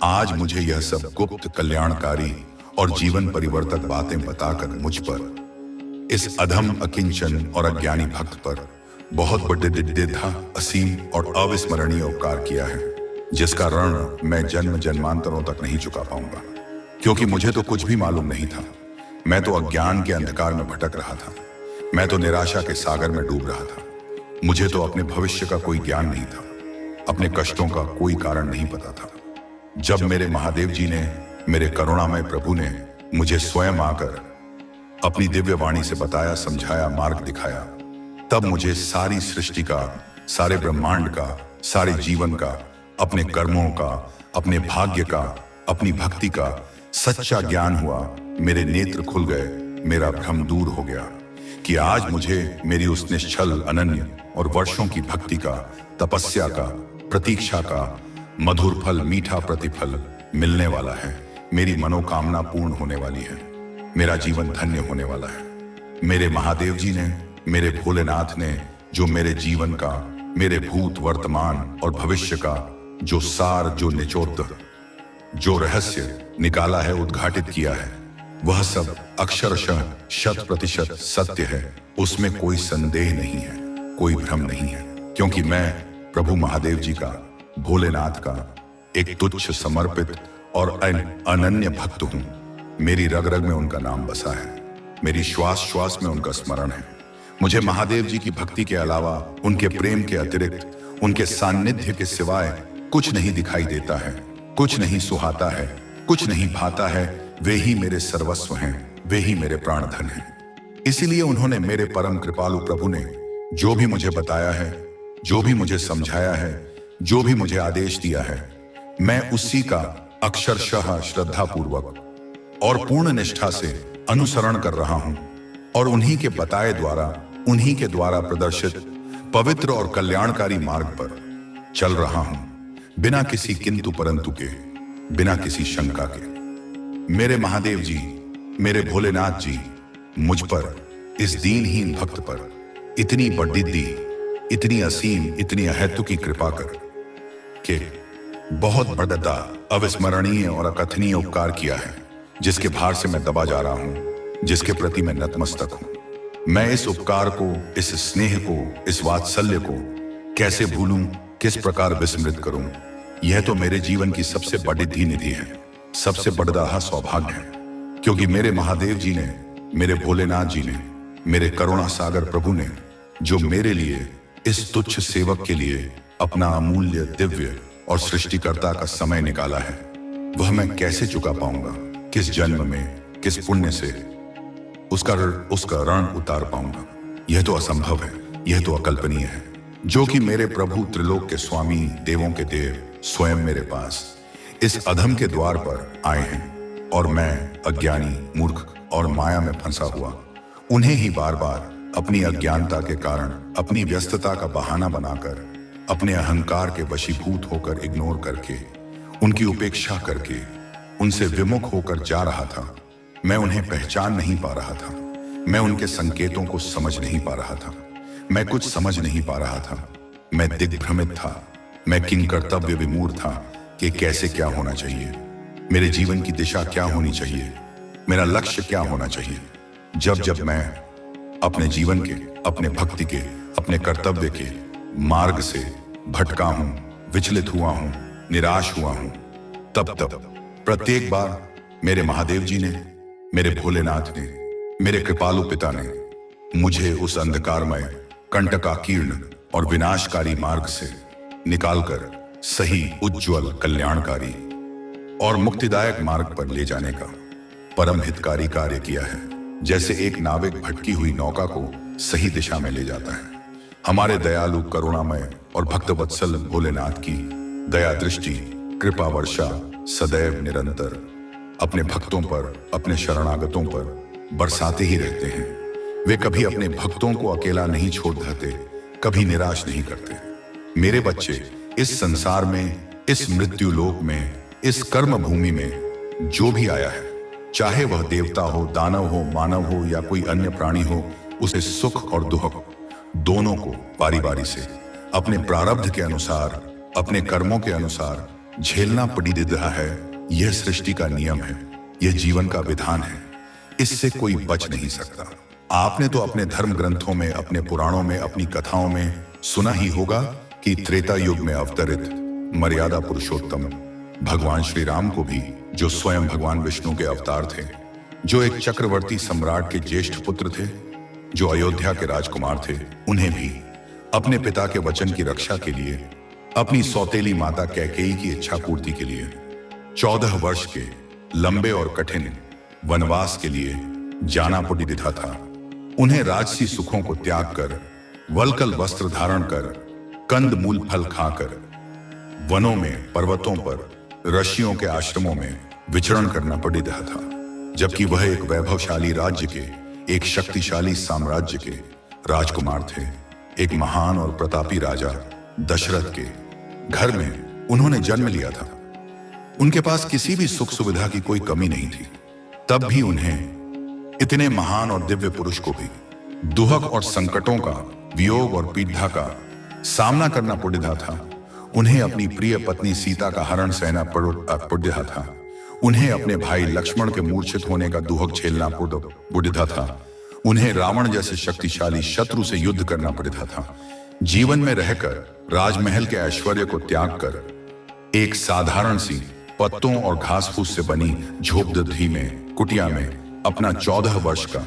आज मुझे यह सब गुप्त, कल्याणकारी और जीवन परिवर्तक बातें बताकर मुझ पर, इस अधम, अकिंचन और अज्ञानी भक्त पर बहुत बड़े दिव्यता, असीम और अविस्मरणीय उपकार किया है, जिसका ऋण मैं जन्म जन्मांतरों तक नहीं चुका पाऊंगा। क्योंकि मुझे तो कुछ भी मालूम नहीं था। मैं तो अज्ञान के अंधकार में भटक रहा था। मैं तो निराशा के सागर में डूब रहा था। मुझे तो अपने भविष्य का कोई ज्ञान नहीं था, अपने कष्टों का कोई कारण नहीं पता था। जब मेरे महादेव जी ने, मेरे करुणामय प्रभु ने मुझे स्वयं आकर अपनी दिव्य वाणी से बताया, समझाया, मार्ग दिखाया, तब मुझे सारी सृष्टि का, सारे ब्रह्मांड का, सारे जीवन का, अपने कर्मों का, अपने भाग्य का, अपनी भक्ति का सच्चा ज्ञान हुआ। मेरे नेत्र खुल गए, मेरा भ्रम दूर हो गया कि आज मुझे मेरी उस निश्चल, अनन्य और वर्षों की भक्ति का, तपस्या का, प्रतीक्षा का मधुर फल, मीठा प्रतिफल मिलने वाला है। मेरी मनोकामना पूर्ण होने वाली है। मेरा जीवन धन्य होने वाला है। मेरे महादेव जी ने, मेरे भोलेनाथ ने जो मेरे जीवन का, मेरे भूत, वर्तमान और भविष्य का जो सार, जो निचोड़, जो रहस्य निकाला है, उद्घाटित किया है, वह सब अक्षरशः 100% सत्य है। उसमें कोई संदेह नहीं है, कोई भ्रम नहीं है, क्योंकि मैं प्रभु महादेव जी का, भोलेनाथ का एक तुच्छ, समर्पित और अनन्य भक्त हूं। मेरी रग रग में उनका नाम बसा है, मेरी श्वास श्वास में उनका स्मरण है। मुझे महादेव जी की भक्ति के अलावा, उनके प्रेम के अतिरिक्त, उनके सान्निध्य के सिवाय कुछ नहीं दिखाई देता है, कुछ नहीं सुहाता है, कुछ नहीं भाता है। वे ही मेरे सर्वस्व हैं, वे ही मेरे प्राणधन हैं। इसीलिए उन्होंने, मेरे परम कृपालु प्रभु ने जो भी मुझे बताया है, जो भी मुझे समझाया है, जो भी मुझे आदेश दिया है, मैं उसी का अक्षरशः श्रद्धापूर्वक और पूर्ण निष्ठा से अनुसरण कर रहा हूं और उन्हीं के बताए द्वारा, उन्हीं के द्वारा प्रदर्शित पवित्र और कल्याणकारी मार्ग पर चल रहा हूं, बिना किसी किंतु परंतु के, बिना किसी शंका के। मेरे महादेव जी, मेरे भोलेनाथ जी मुझ पर, इस दीनहीन भक्त पर इतनी बड़िद्दी, इतनी असीम, इतनी अहेतु की कृपा कर के बहुत बड़ा, अविस्मरणीय और अकथनीय उपकार किया है, जिसके भार से मैं दबा जा रहा हूं, जिसके प्रति मैं नतमस्तक हूं। मैं इस उपकार को, इस स्नेह को, इस वात्सल्य को कैसे भूलूं, किस प्रकार विस्मृत करूं? यह तो मेरे जीवन की सबसे बड़ी निधि है, सबसे बड़ा सौभाग्य है, क्योंकि मेरे महादेव जी ने, मेरे भोलेनाथ जी ने, मेरे करुणा सागर प्रभु ने जो मेरे लिए, इस तुच्छ सेवक के लिए अपना अमूल्य, दिव्य और सृष्टिकर्ता का समय निकाला है, वह मैं कैसे चुका पाऊंगा? किस जन्म में, किस पुण्य से उसका ऋण उतार पाऊंगा? यह तो असंभव है, यह तो अकल्पनीय है। जो कि मेरे प्रभु, त्रिलोक के स्वामी, देवों के देव स्वयं मेरे पास इस अधम के द्वार पर आए हैं और मैं अज्ञानी, मूर्ख और माया में फंसा हुआ उन्हें ही बार बार अपनी अज्ञानता के कारण, अपनी व्यस्तता का बहाना बनाकर, अपने अहंकार के वशीभूत होकर, इग्नोर करके, उनकी उपेक्षा करके, उनसे विमुख होकर जा रहा था। मैं उन्हें पहचान नहीं पा रहा था, मैं उनके संकेतों को समझ नहीं पा रहा था, मैं कुछ समझ नहीं पा रहा था, मैं दिग्भ्रमित था, मैं किन कर्तव्य विमूढ़ था कि कैसे क्या होना चाहिए, मेरे जीवन की दिशा क्या होनी चाहिए, मेरा लक्ष्य क्या होना चाहिए। जब मैं अपने जीवन के, अपने भक्ति के, अपने कर्तव्य के मार्ग से भटका हूं, विचलित हुआ हूं, निराश हुआ हूं, तब प्रत्येक बार मेरे महादेव जी ने, मेरे भोलेनाथ ने, मेरे कृपालु पिता ने मुझे उस अंधकारमय, कंटकाकीर्ण और विनाशकारी मार्ग से निकालकर सही, उज्ज्वल, कल्याणकारी और मुक्तिदायक मार्ग पर ले जाने का परम हितकारी कार्य किया है। जैसे एक नाविक भटकी हुई नौका को सही दिशा में ले जाता है, हमारे दयालु, करुणामय और भक्तवत्सल भोलेनाथ की दया दृष्टि, कृपा वर्षा सदैव निरंतर अपने भक्तों पर, अपने शरणागतों पर बरसाते ही रहते हैं। वे कभी अपने भक्तों को अकेला नहीं छोड़ देते, कभी निराश नहीं करते। मेरे बच्चे, इस संसार में, इस मृत्यु लोक में, इस कर्म भूमि में जो भी आया है, चाहे वह देवता हो, दानव हो, मानव हो या कोई अन्य प्राणी हो, उसे सुख और दुख दोनों को बारी बारी से अपने प्रारब्ध के अनुसार, अपने कर्मों के अनुसार झेलना पड़ी रहा है। यह सृष्टि का नियम है, यह जीवन का विधान है, इससे कोई बच नहीं सकता। आपने तो अपने धर्म ग्रंथों में, अपने पुराणों में, अपनी कथाओं में सुना ही होगा कि त्रेता युग में अवतरित मर्यादा पुरुषोत्तम भगवान श्री राम को भी, जो स्वयं भगवान विष्णु के अवतार थे, जो एक चक्रवर्ती सम्राट के ज्येष्ठ पुत्र थे, जो अयोध्या के राजकुमार थे, उन्हें भी अपने पिता के वचन की रक्षा के लिए, अपनी सौतेली माता कैकेयी की इच्छा पूर्ति के लिए 14 वर्ष के लंबे और कठिन वनवास के लिए जाना पड़ी रहा था। उन्हें राजसी सुखों को त्याग कर, वल्कल वस्त्र धारण कर, कंद मूल फल खाकर वनों में, पर्वतों पर, ऋषियों के आश्रमों में विचरण करना पड़ी रहा था। जबकि वह एक वैभवशाली राज्य के, एक शक्तिशाली साम्राज्य के राजकुमार थे। एक महान और प्रतापी राजा दशरथ के घर में उन्होंने जन्म लिया था। उनके पास किसी भी सुख सुविधा की कोई कमी नहीं थी। तब भी उन्हें इतने महान और दिव्य पुरुष को भी दुहक और संकटों का, वियोग और पीड़ा का सामना करना पड़ रहा था। उन्हें अपनी प्रिय पत्नी सीता का हरण सहना पड़ रहा था। उन्हें अपने भाई लक्ष्मण के मूर्छित होने का दुहक झेलना पड़ रहा था। उन्हें रावण जैसे शक्तिशाली शत्रु से युद्ध करना पड़ रहा था। जीवन में रहकर राजमहल के ऐश्वर्य को त्याग कर एक साधारण सी पत्तों और घास फूस से बनी झोपड़ी में, कुटिया में अपना 14 वर्ष का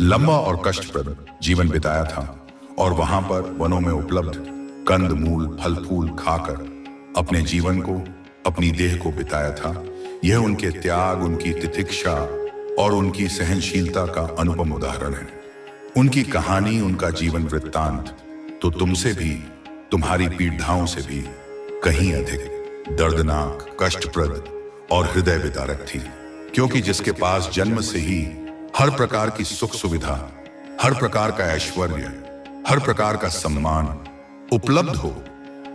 लंबा और कष्टप्रद जीवन बिताया था। और वहां पर वनों में उपलब्ध कंद मूल, फल फूल खाकर अपने जीवन को, अपनी देह को बिताया था। यह उनके त्याग, उनकी तितिक्षा और उनकी सहनशीलता का अनुपम उदाहरण है। उनकी कहानी, उनका जीवन वृत्तांत तो तुमसे भी, तुम्हारी पीड़ाओं से भी कहीं अधिक दर्दनाक, कष्टप्रद और हृदय विदारक थी। क्योंकि जिसके पास जन्म से ही हर प्रकार की सुख सुविधा, हर प्रकार का ऐश्वर्य, हर प्रकार का सम्मान उपलब्ध हो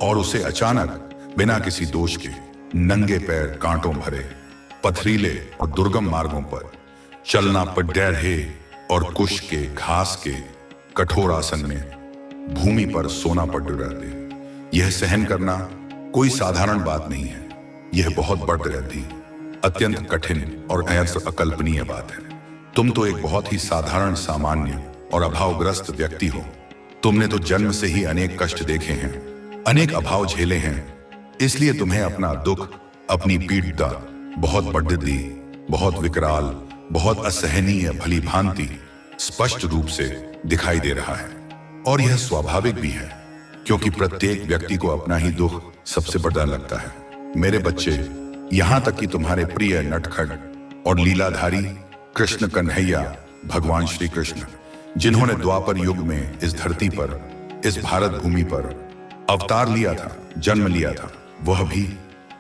और उसे अचानक बिना किसी दोष के नंगे पैर, कांटों भरे पथरीले और दुर्गम मार्गों पर चलना पड़ रहे और कुश के, घास के कठोर आसन में भूमि पर सोना पड़ रहे, यह सहन करना कोई साधारण बात नहीं है। यह बहुत बढ़ रहती, अत्यंत कठिन और अकल्पनीय बात है। तुम तो एक बहुत ही साधारण, सामान्य और अभावग्रस्त व्यक्ति हो। तुमने तो जन्म से ही अनेक कष्ट देखे हैं, अनेक अभाव झेले हैं। इसलिए तुम्हें अपना दुख, अपनी पीड़ा बहुत बढ़ती, बहुत विकराल, बहुत असहनीय भली भांति स्पष्ट रूप से दिखाई दे रहा है। और यह स्वाभाविक भी है, क्योंकि प्रत्येक व्यक्ति को अपना ही दुख सबसे बड़ा लगता है। मेरे बच्चे, यहां तक कि तुम्हारे प्रिय नटखट और लीलाधारी कृष्ण कन्हैया भगवान श्री कृष्ण, जिन्होंने द्वापर युग में इस धरती पर, इस भारत भूमि पर अवतार लिया था, जन्म लिया था, वह भी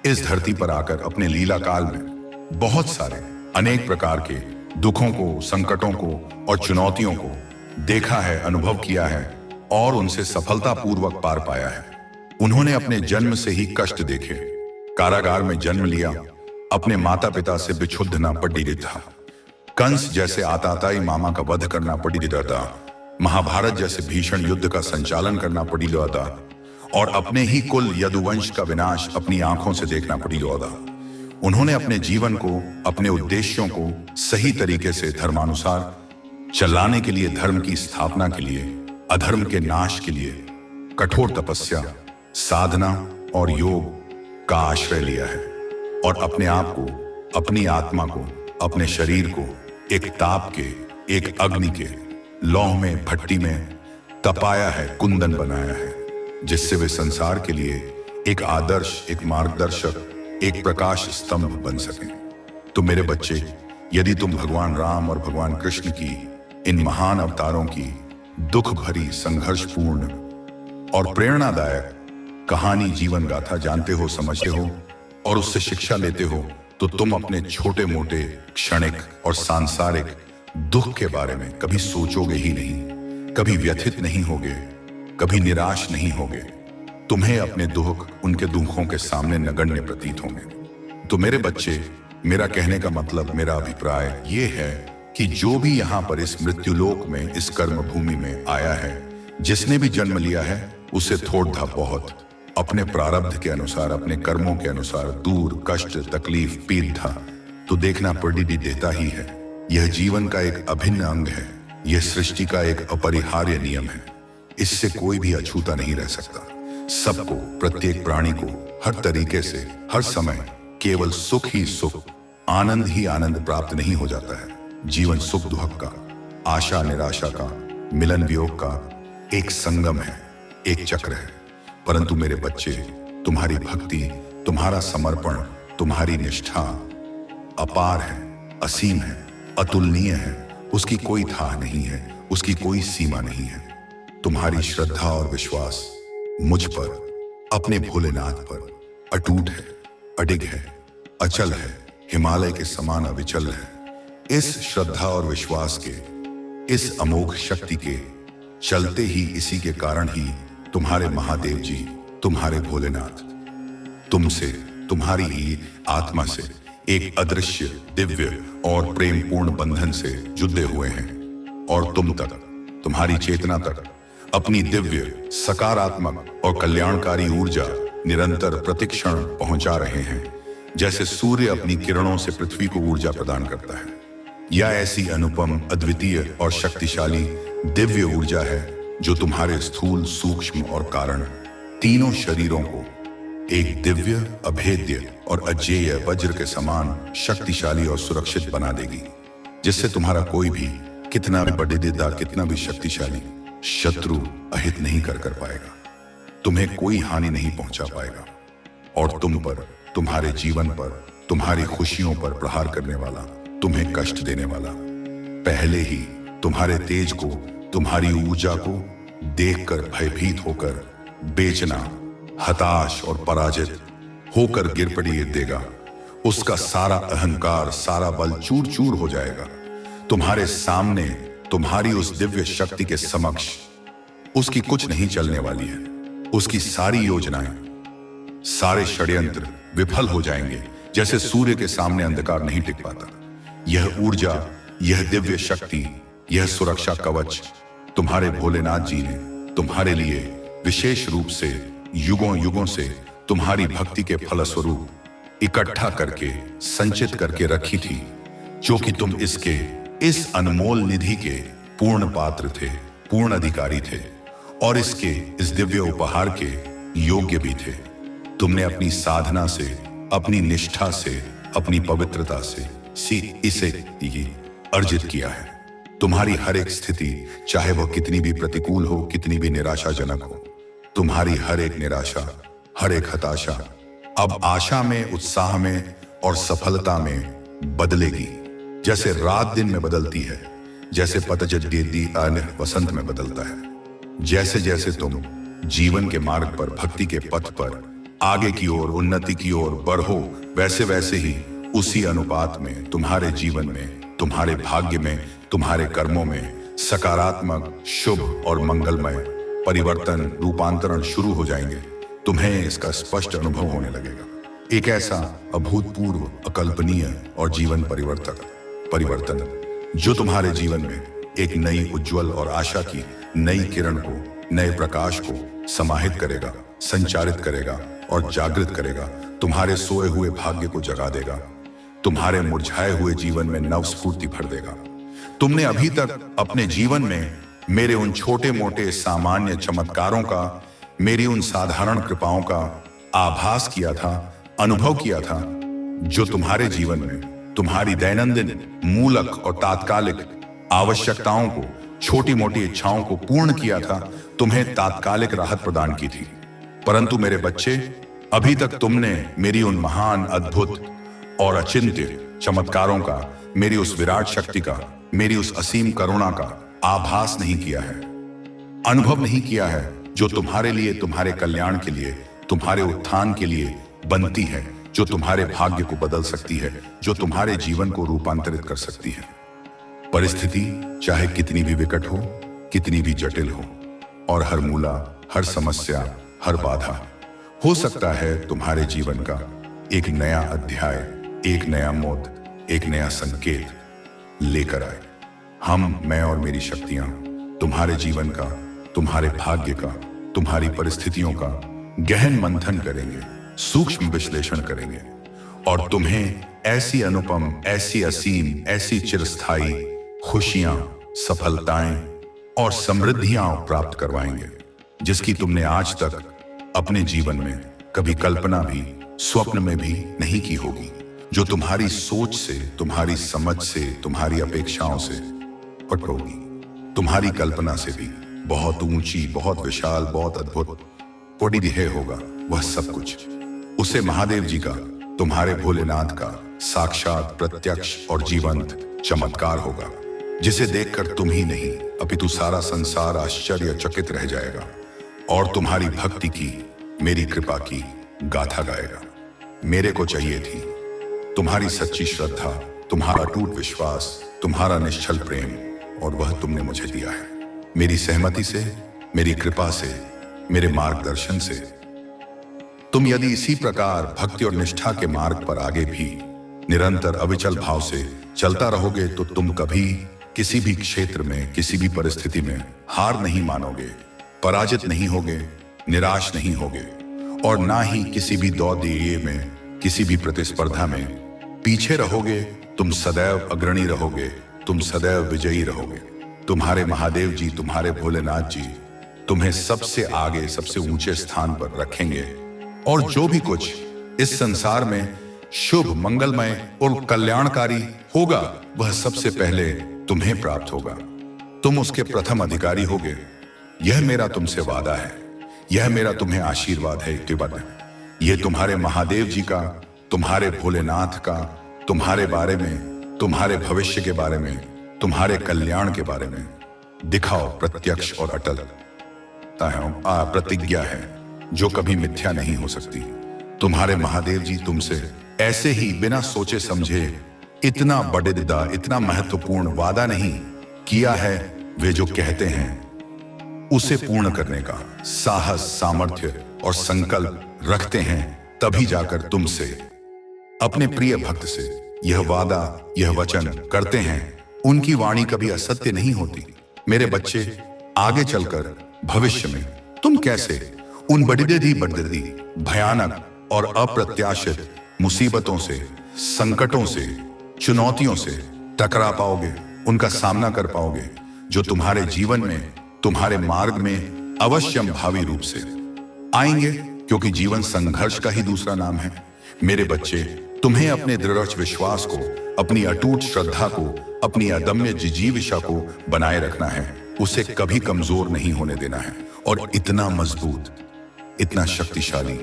इस धरती पर आकर अपने लीला काल में बहुत सारे अनेक प्रकार के दुखों को, संकटों को और चुनौतियों को देखा है, अनुभव किया है और उनसे सफलतापूर्वक पार पाया है। उन्होंने अपने जन्म से ही कष्ट देखे, कारागार में जन्म लिया, अपने माता पिता से बिछुड़ ना पड़ी था, कंस जैसे आताताई मामा का वध करना पड़ी था, महाभारत जैसे भीषण युद्ध का संचालन करना पड़ी था और अपने ही कुल यदुवंश का विनाश अपनी आंखों से देखना पड़ी था। उन्होंने अपने जीवन को, अपने उद्देश्यों को सही तरीके से धर्मानुसार चलाने के लिए, धर्म की स्थापना के लिए, अधर्म के नाश के लिए कठोर तपस्या, साधना और योग का आश्रय लिया है। और अपने आप को, अपनी आत्मा को, अपने शरीर को एक ताप के, एक अग्नि के लौह में, भट्टी में तपाया है, कुंदन बनाया है, जिससे वे संसार के लिए एक आदर्श, एक मार्गदर्शक, एक प्रकाश स्तंभ बन सकें। तो मेरे बच्चे, यदि तुम भगवान राम और भगवान कृष्ण की इन महान अवतारों की दुख भरी, संघर्षपूर्ण और प्रेरणादायक कहानी, जीवन गाथा जानते हो, समझते हो और उससे शिक्षा लेते हो, तो तुम अपने छोटे मोटे क्षणिक और सांसारिक दुख के बारे में कभी सोचोगे ही नहीं, कभी व्यथित नहीं होगे, कभी निराश नहीं होगे। तुम्हें अपने दुख उनके दुखों के सामने नगण्य प्रतीत होंगे। तो मेरे बच्चे, मेरा कहने का मतलब, मेरा अभिप्राय ये है कि जो भी यहाँ पर इस मृत्युलोक में, इस कर्म भूमि में आया है, जिसने भी जन्म लिया है, उसे थोड़ा बहुत अपने प्रारब्ध के अनुसार, अपने कर्मों के अनुसार दूर, कष्ट, तकलीफ, पीड़ा तो देखना पड़ी देता ही है। यह जीवन का एक अभिन्न अंग है, यह सृष्टि का एक अपरिहार्य नियम है। इससे कोई भी अछूता नहीं रह सकता। सबको, प्रत्येक प्राणी को हर तरीके से, हर समय केवल सुख ही सुख, आनंद ही आनंद प्राप्त नहीं हो जाता है। जीवन सुख दुख का, आशा निराशा का, मिलन वियोग का एक संगम है, एक चक्र है। परंतु मेरे बच्चे, तुम्हारी भक्ति, तुम्हारा समर्पण, तुम्हारी निष्ठा अपार है, असीम है, अतुलनीय है। उसकी कोई था नहीं है, उसकी कोई सीमा नहीं है। तुम्हारी श्रद्धा और विश्वास मुझ पर, अपने भोलेनाथ पर अटूट है, अडिग है, अचल है, हिमालय के समान अविचल है। इस श्रद्धा और विश्वास के, इस अमोघ शक्ति के चलते ही, इसी के कारण ही तुम्हारे महादेव जी, तुम्हारे भोलेनाथ तुमसे, तुम्हारी ही आत्मा से एक अदृश्य, दिव्य और प्रेम पूर्ण बंधन से जुड़े हुए हैं और तुम तक, तुम्हारी चेतना तक अपनी दिव्य, सकारात्मक और कल्याणकारी ऊर्जा निरंतर प्रतिक्षण पहुंचा रहे हैं। जैसे सूर्य अपनी किरणों से पृथ्वी को ऊर्जा प्रदान करता है, या ऐसी अनुपम, अद्वितीय और शक्तिशाली दिव्य ऊर्जा है जो तुम्हारे स्थूल, सूक्ष्म और कारण तीनों शरीरों को एक दिव्य, अभेद्य और अजेय वज्र के समान शक्तिशाली और सुरक्षित बना देगी, जिससे तुम्हारा कोई भी, कितना भी बड़ेदा, कितना भी शक्तिशाली शत्रु अहित नहीं कर पाएगा। तुम्हें कोई हानि नहीं पहुंचा पाएगा और तुम पर, तुम्हारे जीवन पर, तुम्हारी खुशियों पर प्रहार करने वाला, तुम्हें कष्ट देने वाला, पहले ही तुम्हारे तेज को, तुम्हारी ऊर्जा को देखकर भयभीत होकर, बेचना, हताश और पराजित होकर गिर पड़ी देगा। उसका सारा अहंकार, सारा बल चूर चूर हो जाएगा। तुम्हारे सामने, तुम्हारी उस दिव्य शक्ति के समक्ष उसकी कुछ नहीं चलने वाली है। उसकी सारी योजनाएं, सारे षड्यंत्र विफल हो जाएंगे, जैसे सूर्य के सामने अंधकार नहीं टिक पाता। यह ऊर्जा, यह दिव्य शक्ति, यह सुरक्षा कवच तुम्हारे भोलेनाथ जी ने तुम्हारे लिए विशेष रूप से युगों युगों से तुम्हारी भक्ति के फलस्वरूप इकट्ठा करके, संचित करके रखी थी, जो कि तुम इसके, इस अनमोल निधि के पूर्ण पात्र थे, पूर्ण अधिकारी थे और इसके, इस दिव्य उपहार के योग्य भी थे। तुमने अपनी साधना से, अपनी निष्ठा से, अपनी पवित्रता से इसे अर्जित किया है। तुम्हारी हर एक स्थिति, चाहे वह कितनी भी प्रतिकूल हो, कितनी भी निराशाजनक हो, तुम्हारी हर एक निराशा, हर एक हताशा अब आशा में, उत्साह में और सफलता में बदलेगी। जैसे रात दिन में बदलती है, जैसे पतझड़ वसंत में बदलता है। जैसे जैसे तुम जीवन के मार्ग पर, भक्ति के पथ पर आगे की ओर, उन्नति की ओर बढ़ो, वैसे वैसे ही उसी अनुपात में तुम्हारे जीवन में, तुम्हारे भाग्य में, तुम्हारे कर्मों में सकारात्मक, शुभ और मंगलमय परिवर्तन, रूपांतरण शुरू हो जाएंगे। तुम्हें इसका स्पष्ट अनुभव होने लगेगा। एक ऐसा अभूतपूर्व, अकल्पनीय और जीवन परिवर्तन जो तुम्हारे जीवन में एक नई, उज्जवल और आशा की नई किरण को, नए प्रकाश को समाहित करेगा, संचारित करेगा और जागृत करेगा। तुम्हारे सोए हुए भाग्य को जगा देगा, तुम्हारे मुरझाए हुए जीवन में नव स्फूर्ति भर देगा। तुमने अभी तक अपने जीवन में मेरे उन छोटे मोटे सामान्य चमत्कारों का, मेरी उन साधारण कृपाओं का आभास किया था, अनुभव किया था, जो तुम्हारे जीवन में तुम्हारी दैनंदिन मूलक और तात्कालिक आवश्यकताओं को, छोटी मोटी इच्छाओं को पूर्ण किया था, तुम्हें तात्कालिक राहत प्रदान की थी। परंतु मेरे बच्चे, अभी तक तुमने मेरी उन महान, अद्भुत और अचिंत्य चमत्कारों का, मेरी उस विराट शक्ति का, मेरी उस असीम करुणा का आभास नहीं किया है, अनुभव नहीं किया है, जो तुम्हारे लिए, तुम्हारे कल्याण के लिए, तुम्हारे उत्थान के लिए बनती है, जो तुम्हारे भाग्य को बदल सकती है, जो तुम्हारे जीवन को रूपांतरित कर सकती है। परिस्थिति चाहे कितनी भी विकट हो, कितनी भी जटिल हो, और हर मूला, हर समस्या, हर बाधा हो सकता है तुम्हारे जीवन का एक नया अध्याय, एक नया मोड़, एक नया संकेत लेकर आए। मैं और मेरी शक्तियां तुम्हारे जीवन का, तुम्हारे भाग्य का, तुम्हारी परिस्थितियों का गहन मंथन करेंगे, सूक्ष्म विश्लेषण करेंगे, और तुम्हें ऐसी अनुपम, ऐसी असीम, ऐसी चिरस्थायी खुशियां, सफलताएं और समृद्धियां प्राप्त करवाएंगे, जिसकी तुमने आज तक अपने जीवन में कभी कल्पना भी, स्वप्न में भी नहीं की होगी, जो तुम्हारी सोच से, तुम्हारी समझ से, तुम्हारी अपेक्षाओं से पट होगी, तुम्हारी कल्पना से भी बहुत ऊंची, बहुत विशाल, बहुत अद्भुत परिधेय होगा वह सब कुछ। उसे महादेव जी का, तुम्हारे भोलेनाथ का साक्षात, प्रत्यक्ष और जीवंत चमत्कार होगा, जिसे देखकर तुम ही नहीं अपितु सारा संसार आश्चर्यचकित रह जाएगा और तुम्हारी भक्ति की, मेरी कृपा की गाथा गाएगा। मेरे को चाहिए थी तुम्हारी सच्ची श्रद्धा, तुम्हारा अटूट विश्वास, तुम्हारा निश्चल प्रेम, और वह तुमने मुझे दिया है। मेरी सहमति से, मेरी कृपा से, मेरे मार्गदर्शन से। तुम यदि इसी प्रकार भक्ति और निष्ठा के मार्ग पर आगे भी निरंतर अविचल भाव से चलता रहोगे, तो तुम कभी किसी भी क्षेत्र में, किसी भी परिस्थिति में हार नहीं मानोगे, पराजित नहीं होगे, निराश नहीं होगे, और ना ही किसी भी दौड़ में, किसी भी प्रतिस्पर्धा में पीछे रहोगे। तुम सदैव अग्रणी रहोगे, तुम सदैव विजयी रहोगे। तुम्हारे महादेव जी, तुम्हारे भोलेनाथ जी तुम्हें सबसे आगे, सबसे ऊंचे स्थान पर रखेंगे, और जो भी कुछ इस संसार में शुभ, मंगलमय और कल्याणकारी होगा, वह सबसे पहले तुम्हें प्राप्त होगा। तुम उसके प्रथम अधिकारी होगे। यह मेरा तुमसे वादा है, यह मेरा तुम्हें आशीर्वाद है। यह तुम्हारे महादेव जी का, तुम्हारे भोलेनाथ का, तुम्हारे बारे में, तुम्हारे भविष्य के बारे में, तुम्हारे कल्याण के बारे में दिखाओ प्रत्यक्ष और अटल प्रतिज्ञा है, जो कभी मिथ्या नहीं हो सकती। तुम्हारे महादेव जी तुमसे ऐसे ही बिना सोचे समझे इतना बड़ेदा, इतना महत्वपूर्ण वादा नहीं किया है। वे जो कहते हैं उसे पूर्ण करने का साहस, सामर्थ्य और संकल्प रखते हैं, तभी जाकर तुमसे, अपने प्रिय भक्त से यह वादा, यह वचन करते हैं। उनकी वाणी कभी असत्य नहीं होती। मेरे बच्चे, आगे चलकर भविष्य में तुम कैसे उन बड़ी भयानक और अप्रत्याशित मुसीबतों से, संकटों से, चुनौतियों से टकरा पाओगे, उनका सामना कर पाओगे, जो तुम्हारे जीवन में, तुम्हारे मार्ग में अवश्यम भावी रूप से आएंगे, क्योंकि जीवन संघर्ष का ही दूसरा नाम है। मेरे बच्चे, तुम्हें अपने दृढ़ विश्वास को, अपनी अटूट श्रद्धा को, अपनी अदम्य जिजीविषा को बनाए रखना है। उसे कभी कमजोर नहीं होने देना है, और इतना मजबूत, इतना शक्तिशाली,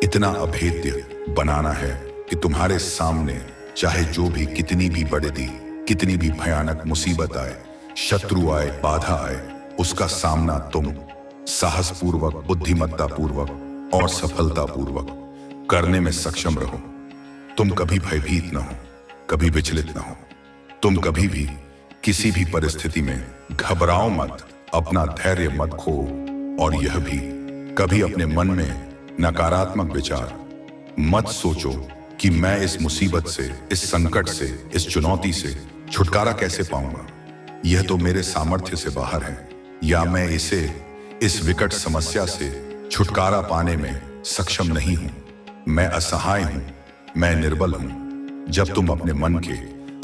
इतना अभेद्य बनाना है कि तुम्हारे सामने चाहे जो भी, कितनी भी बड़ी, कितनी भी भयानक मुसीबत आए, शत्रु आए, बाधा आए, उसका सामना तुम साहसपूर्वक, बुद्धिमत्तापूर्वक और सफलतापूर्वक करने में सक्षम रहो। तुम कभी भयभीत न हो, कभी विचलित न हो। तुम कभी भी किसी भी परिस्थिति में घबराओ मत, अपना धैर्य मत खो, और यह भी कभी अपने मन में नकारात्मक विचार मत सोचो कि मैं इस मुसीबत से, इस संकट से, इस चुनौती से छुटकारा कैसे पाऊंगा। यह तो मेरे सामर्थ्य से बाहर है, या मैं इस विकट समस्या से छुटकारा पाने में सक्षम नहीं हूं। मैं असहाय हूं, मैं निर्बल हूं। जब तुम अपने मन के,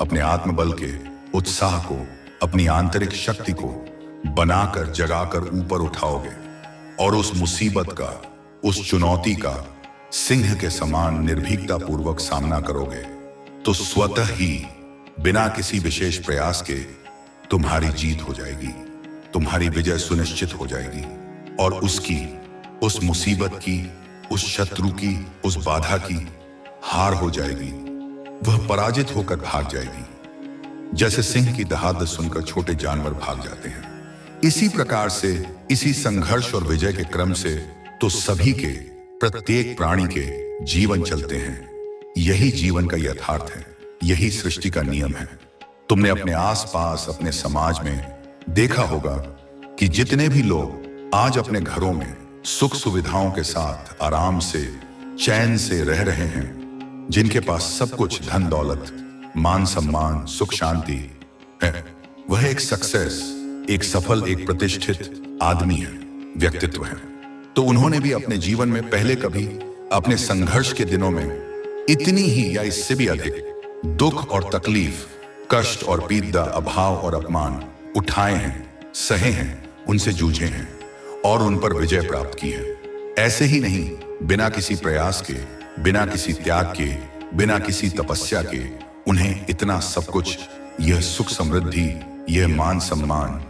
अपने आत्मबल के उत्साह को, अपनी आंतरिक शक्ति को बनाकर, जगाकर ऊपर उठाओगे, और उस मुसीबत का, उस चुनौती का सिंह के समान निर्भीकता पूर्वक सामना करोगे तो स्वतः ही बिना किसी विशेष प्रयास के तुम्हारी जीत हो जाएगी, तुम्हारी विजय सुनिश्चित हो जाएगी और उस मुसीबत की, उस शत्रु की, उस बाधा की हार हो जाएगी। वह पराजित होकर भाग जाएगी। जैसे सिंह की दहाड़ सुनकर छोटे जानवर भाग जाते हैं, इसी प्रकार से, इसी संघर्ष और विजय के क्रम से तो सभी के, प्रत्येक प्राणी के जीवन चलते हैं। यही जीवन का यथार्थ है, यही सृष्टि का नियम है। तुमने अपने आसपास, अपने समाज में देखा होगा कि जितने भी लोग आज अपने घरों में सुख सुविधाओं के साथ आराम से, चैन से रह रहे हैं, जिनके पास सब कुछ, धन दौलत, मान सम्मान, सुख शांति है, वह एक सक्सेस, एक सफल, एक प्रतिष्ठित आदमी है, व्यक्तित्व है। तो उन्होंने भी अपने जीवन में पहले कभी अपने संघर्ष के दिनों में इतनी ही या इससे भी अधिक दुख और तकलीफ, कष्ट और पीड़ा, अभाव और अपमान उठाए हैं, सहे हैं, उनसे जूझे हैं और उन पर विजय प्राप्त की है। ऐसे ही नहीं, बिना किसी प्रयास के, बिना किसी त्याग के, बिना किसी तपस्या के उन्हें इतना सब कुछ, यह सुख समृद्धि, यह मान सम्मान,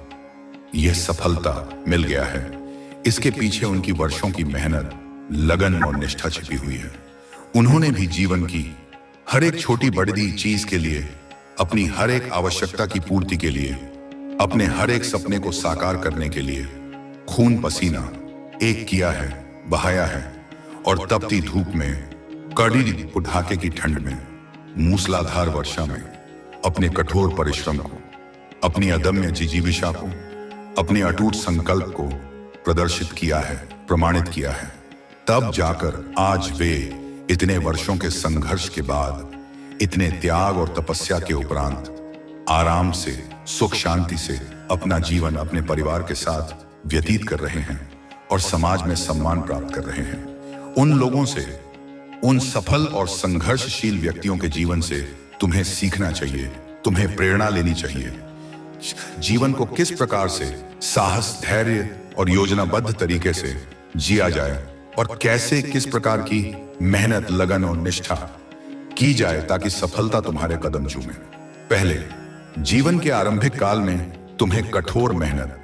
यह सफलता मिल गया है। इसके पीछे उनकी वर्षों की मेहनत, लगन और निष्ठा छिपी हुई है। उन्होंने भी जीवन की हर एक छोटी बड़ी चीज के लिए, अपनी हर एक आवश्यकता की पूर्ति के लिए, अपने हर एक सपने को साकार करने के लिए खून पसीना एक किया है, बहाया है और तपती धूप में, कड़ी बुढ़ाके की ठंड में, मूसलाधार वर्षा में अपने कठोर परिश्रम को, अपनी अदम्य जिजीविषा को, अपने अटूट संकल्प को प्रदर्शित किया है, प्रमाणित किया है। तब जाकर आज वे इतने वर्षों के संघर्ष के बाद, इतने त्याग और तपस्या के उपरांत आराम से, सुख शांति से अपना जीवन अपने परिवार के साथ व्यतीत कर रहे हैं और समाज में सम्मान प्राप्त कर रहे हैं। उन लोगों से, उन सफल और संघर्षशील व्यक्तियों के जीवन से तुम्हें सीखना चाहिए, तुम्हें प्रेरणा लेनी चाहिए। जीवन को किस प्रकार से साहस, धैर्य और योजनाबद्ध तरीके से जिया जाए और कैसे, किस प्रकार की मेहनत, लगन और निष्ठा की जाए ताकि सफलता तुम्हारे कदम चूमे। पहले, जीवन के आरंभिक काल में तुम्हें कठोर मेहनत,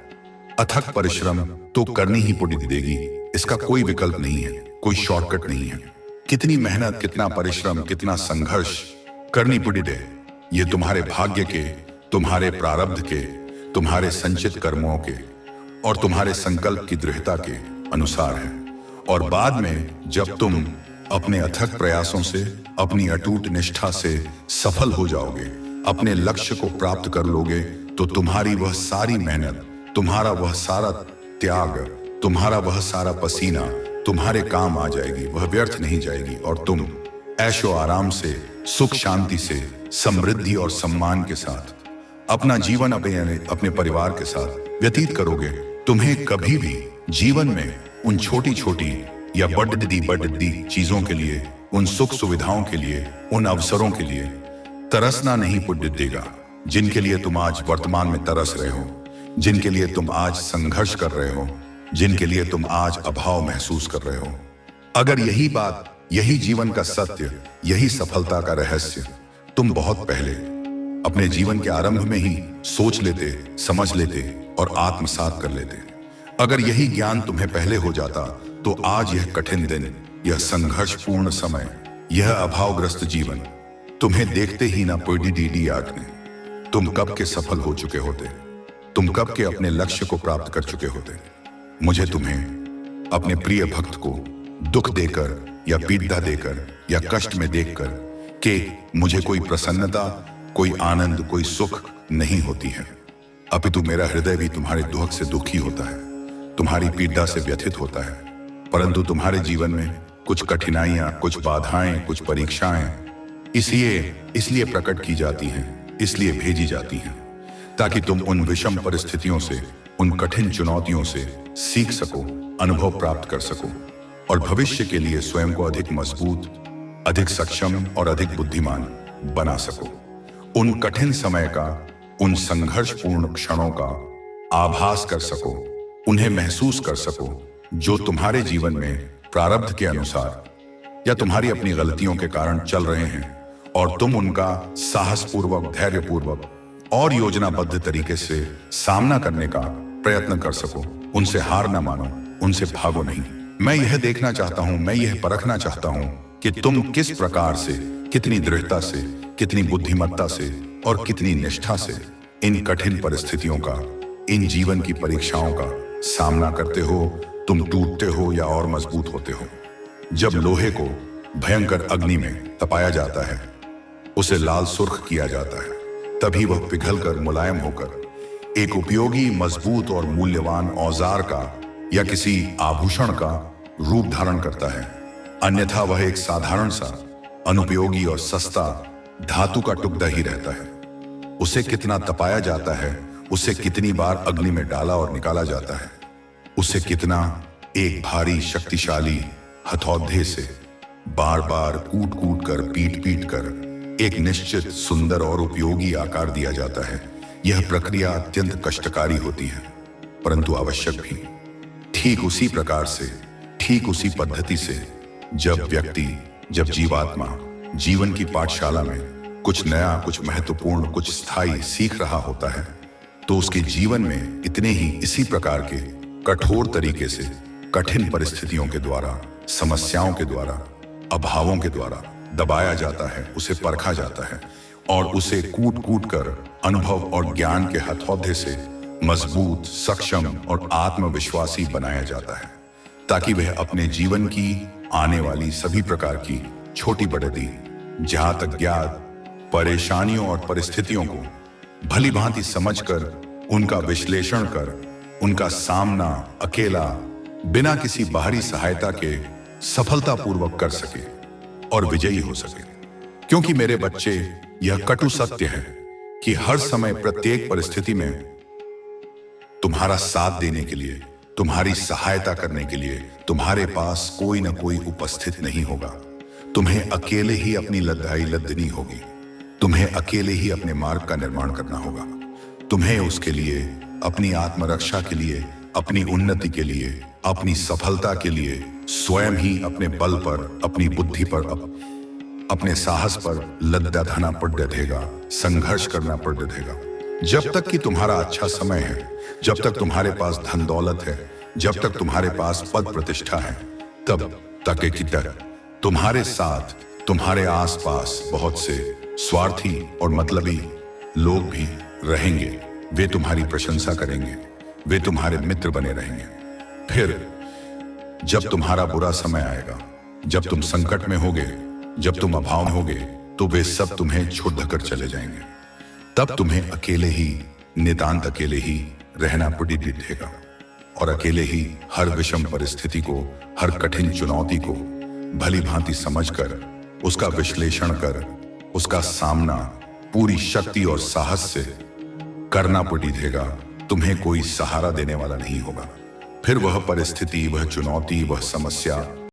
अथक परिश्रम तो करनी ही पड़ेगी। इसका कोई विकल्प नहीं है, कोई शॉर्टकट नहीं है। कितनी मेहनत, कितना परिश्रम, कितना संघर्ष करनी पड़ेगी, ये तुम्हारे भाग्य के, तुम्हारे प्रारब्ध के, तुम्हारे संचित कर्मों के और तुम्हारे संकल्प की दृढ़ता के अनुसार है। और बाद में जब तुम अपने अथक प्रयासों से, अपनी अटूट निष्ठा से सफल हो जाओगे, अपने लक्ष्य को प्राप्त कर लोगे, तो तुम्हारी वह सारी मेहनत, तुम्हारा वह सारा त्याग, तुम्हारा वह सारा पसीना तुम्हारे काम आ जाएगी, वह व्यर्थ नहीं जाएगी और तुम ऐशो आराम से, सुख शांति से, समृद्धि और सम्मान के साथ अपना जीवन अपने परिवार के साथ व्यतीत करोगे। तुम्हें कभी भी जीवन में उन छोटी छोटी या बड़ी चीजों के लिए, उन सुख सुविधाओं के लिए, उन अवसरों के लिए तरसना नहीं पड़ेगा जिनके लिए तुम आज वर्तमान में तरस रहे हो, जिनके लिए तुम आज संघर्ष कर रहे हो, जिनके लिए तुम आज अभाव महसूस कर रहे हो। अगर यही बात, यही जीवन का सत्य, यही सफलता का रहस्य तुम बहुत पहले अपने जीवन के आरंभ में ही सोच लेते, समझ लेते और आत्मसात कर लेते, अगर यही ज्ञान तुम्हें पहले हो जाता, तो आज यह कठिन दिन, यह संघर्षपूर्ण समय, यह अभावग्रस्त जीवन तुम्हें देखते ही ना पड़ी आंखने। तुम कब के सफल हो चुके होते, तुम कब के अपने लक्ष्य को प्राप्त कर चुके होते। मुझे तुम्हें अपने प्रिय भक्त को दुख देकर या पीड़ा देकर या कष्ट में देखकर कि मुझे कोई प्रसन्नता, कोई आनंद, कोई सुख नहीं होती है, अपितु मेरा हृदय भी तुम्हारे दुख से दुखी होता है, तुम्हारी पीड़ा से व्यथित होता है। परंतु तुम्हारे जीवन में कुछ कठिनाइयां, कुछ बाधाएं, कुछ परीक्षाएं इसलिए प्रकट की जाती हैं, इसलिए भेजी जाती हैं, ताकि तुम उन विषम परिस्थितियों से, उन कठिन चुनौतियों से सीख सको, अनुभव प्राप्त कर सको और भविष्य के लिए स्वयं को अधिक मजबूत, अधिक सक्षम और अधिक बुद्धिमान बना सको। उन कठिन समय का, उन संघर्षपूर्ण क्षणों का आभास कर सको, उन्हें महसूस कर सको, जो तुम्हारे जीवन में प्रारब्ध के अनुसार या तुम्हारी अपनी गलतियों के कारण चल रहे हैं और तुम उनका साहसपूर्वक, धैर्यपूर्वक और योजनाबद्ध तरीके से सामना करने का प्रयत्न कर सको। उनसे हार न मानो, उनसे भागो नहीं। मैं यह देखना चाहता हूं, मैं यह परखना चाहता हूं कि तुम किस प्रकार से, कितनी दृढ़ता से, कितनी बुद्धिमत्ता से और कितनी निष्ठा से इन कठिन परिस्थितियों का, इन जीवन की परीक्षाओं का सामना करते हो। तुम टूटते हो या और मजबूत होते हो। जब लोहे को भयंकर अग्नि में तपाया जाता है, उसे लाल सुर्ख किया जाता है, तभी वह पिघलकर मुलायम होकर एक उपयोगी, मजबूत और मूल्यवान औजार का या किसी आभूषण का रूप धारण करता है। अन्यथा वह एक साधारण सा, अनुपयोगी और सस्ता धातु का टुकड़ा ही रहता है। उसे कितना तपाया जाता है, उसे कितनी बार अग्नि में डाला और निकाला जाता है, उसे कितना एक भारी शक्तिशाली हथौड़े से बार बार कूट कूट कर, पीट पीट कर एक निश्चित, सुंदर और उपयोगी आकार दिया जाता है। यह प्रक्रिया अत्यंत कष्टकारी होती है, परंतु आवश्यक भी। ठीक उसी प्रकार से, ठीक उसी पद्धति से जब व्यक्ति, जब जीवात्मा जीवन की पाठशाला में कुछ नया, कुछ महत्वपूर्ण, कुछ स्थायी सीख रहा होता है, तो उसके जीवन में इतने ही इसी प्रकार के कठोर तरीके से, कठिन परिस्थितियों के द्वारा, समस्याओं के द्वारा, अभावों के द्वारा दबाया जाता है, उसे परखा जाता है और उसे कूट कूट कर अनुभव और ज्ञान के हथौड़े से मजबूत, सक्षम और आत्मविश्वासी बनाया जाता है, ताकि वह अपने जीवन की आने वाली सभी प्रकार की छोटी बड़ी, जहां तक ज्ञात परेशानियों और परिस्थितियों को भली भांति समझकर, उनका विश्लेषण कर, उनका सामना अकेला, बिना किसी बाहरी सहायता के सफलतापूर्वक कर सके और विजयी हो सके। क्योंकि मेरे बच्चे, यह कटु सत्य है कि हर समय, प्रत्येक परिस्थिति में तुम्हारा साथ देने के लिए, तुम्हारी सहायता करने के लिए तुम्हारे पास कोई न कोई उपस्थित नहीं होगा। तुम्हें अकेले ही अपनी लड़ाई लड़नी होगी। तुम्हें अकेले ही अपने मार्ग का निर्माण करना होगा। तुम्हें उसके लिए, अपनी आत्मरक्षा के लिए, अपनी उन्नति के लिए, अपनी सफलता के लिए स्वयं ही अपने बल पर, अपनी बुद्धि पर, अपने साहस पर लद्दाना पड़ेगा, संघर्ष करना पड़ेगा। जब तक कि तुम्हारा अच्छा समय है, जब तक तुम्हारे पास धन दौलत है, जब तक तुम्हारे पास पद प्रतिष्ठा है, तब तक की तरह तुम्हारे साथ, तुम्हारे आसपास बहुत से स्वार्थी और मतलबी लोग भी रहेंगे। वे तुम्हारी प्रशंसा करेंगे, वे तुम्हारे मित्र बने रहेंगे। फिर जब तुम्हारा बुरा समय आएगा, जब तुम संकट में होगे, जब तुम अभाव में होगे, तो वे सब तुम्हें छोड़ कर चले जाएंगे। तब तुम्हें अकेले ही, नितांत अकेले ही रहना पड़ेगा और अकेले ही हर विषम परिस्थिति को, हर कठिन चुनौती को भली भांति समझकर, उसका विश्लेषण कर, उसका सामना पूरी शक्ति और साहस से करना पड़ेगा। तुम्हें कोई सहारा देने वाला नहीं होगा। फिर वह परिस्थिति, वह चुनौती, वह समस्या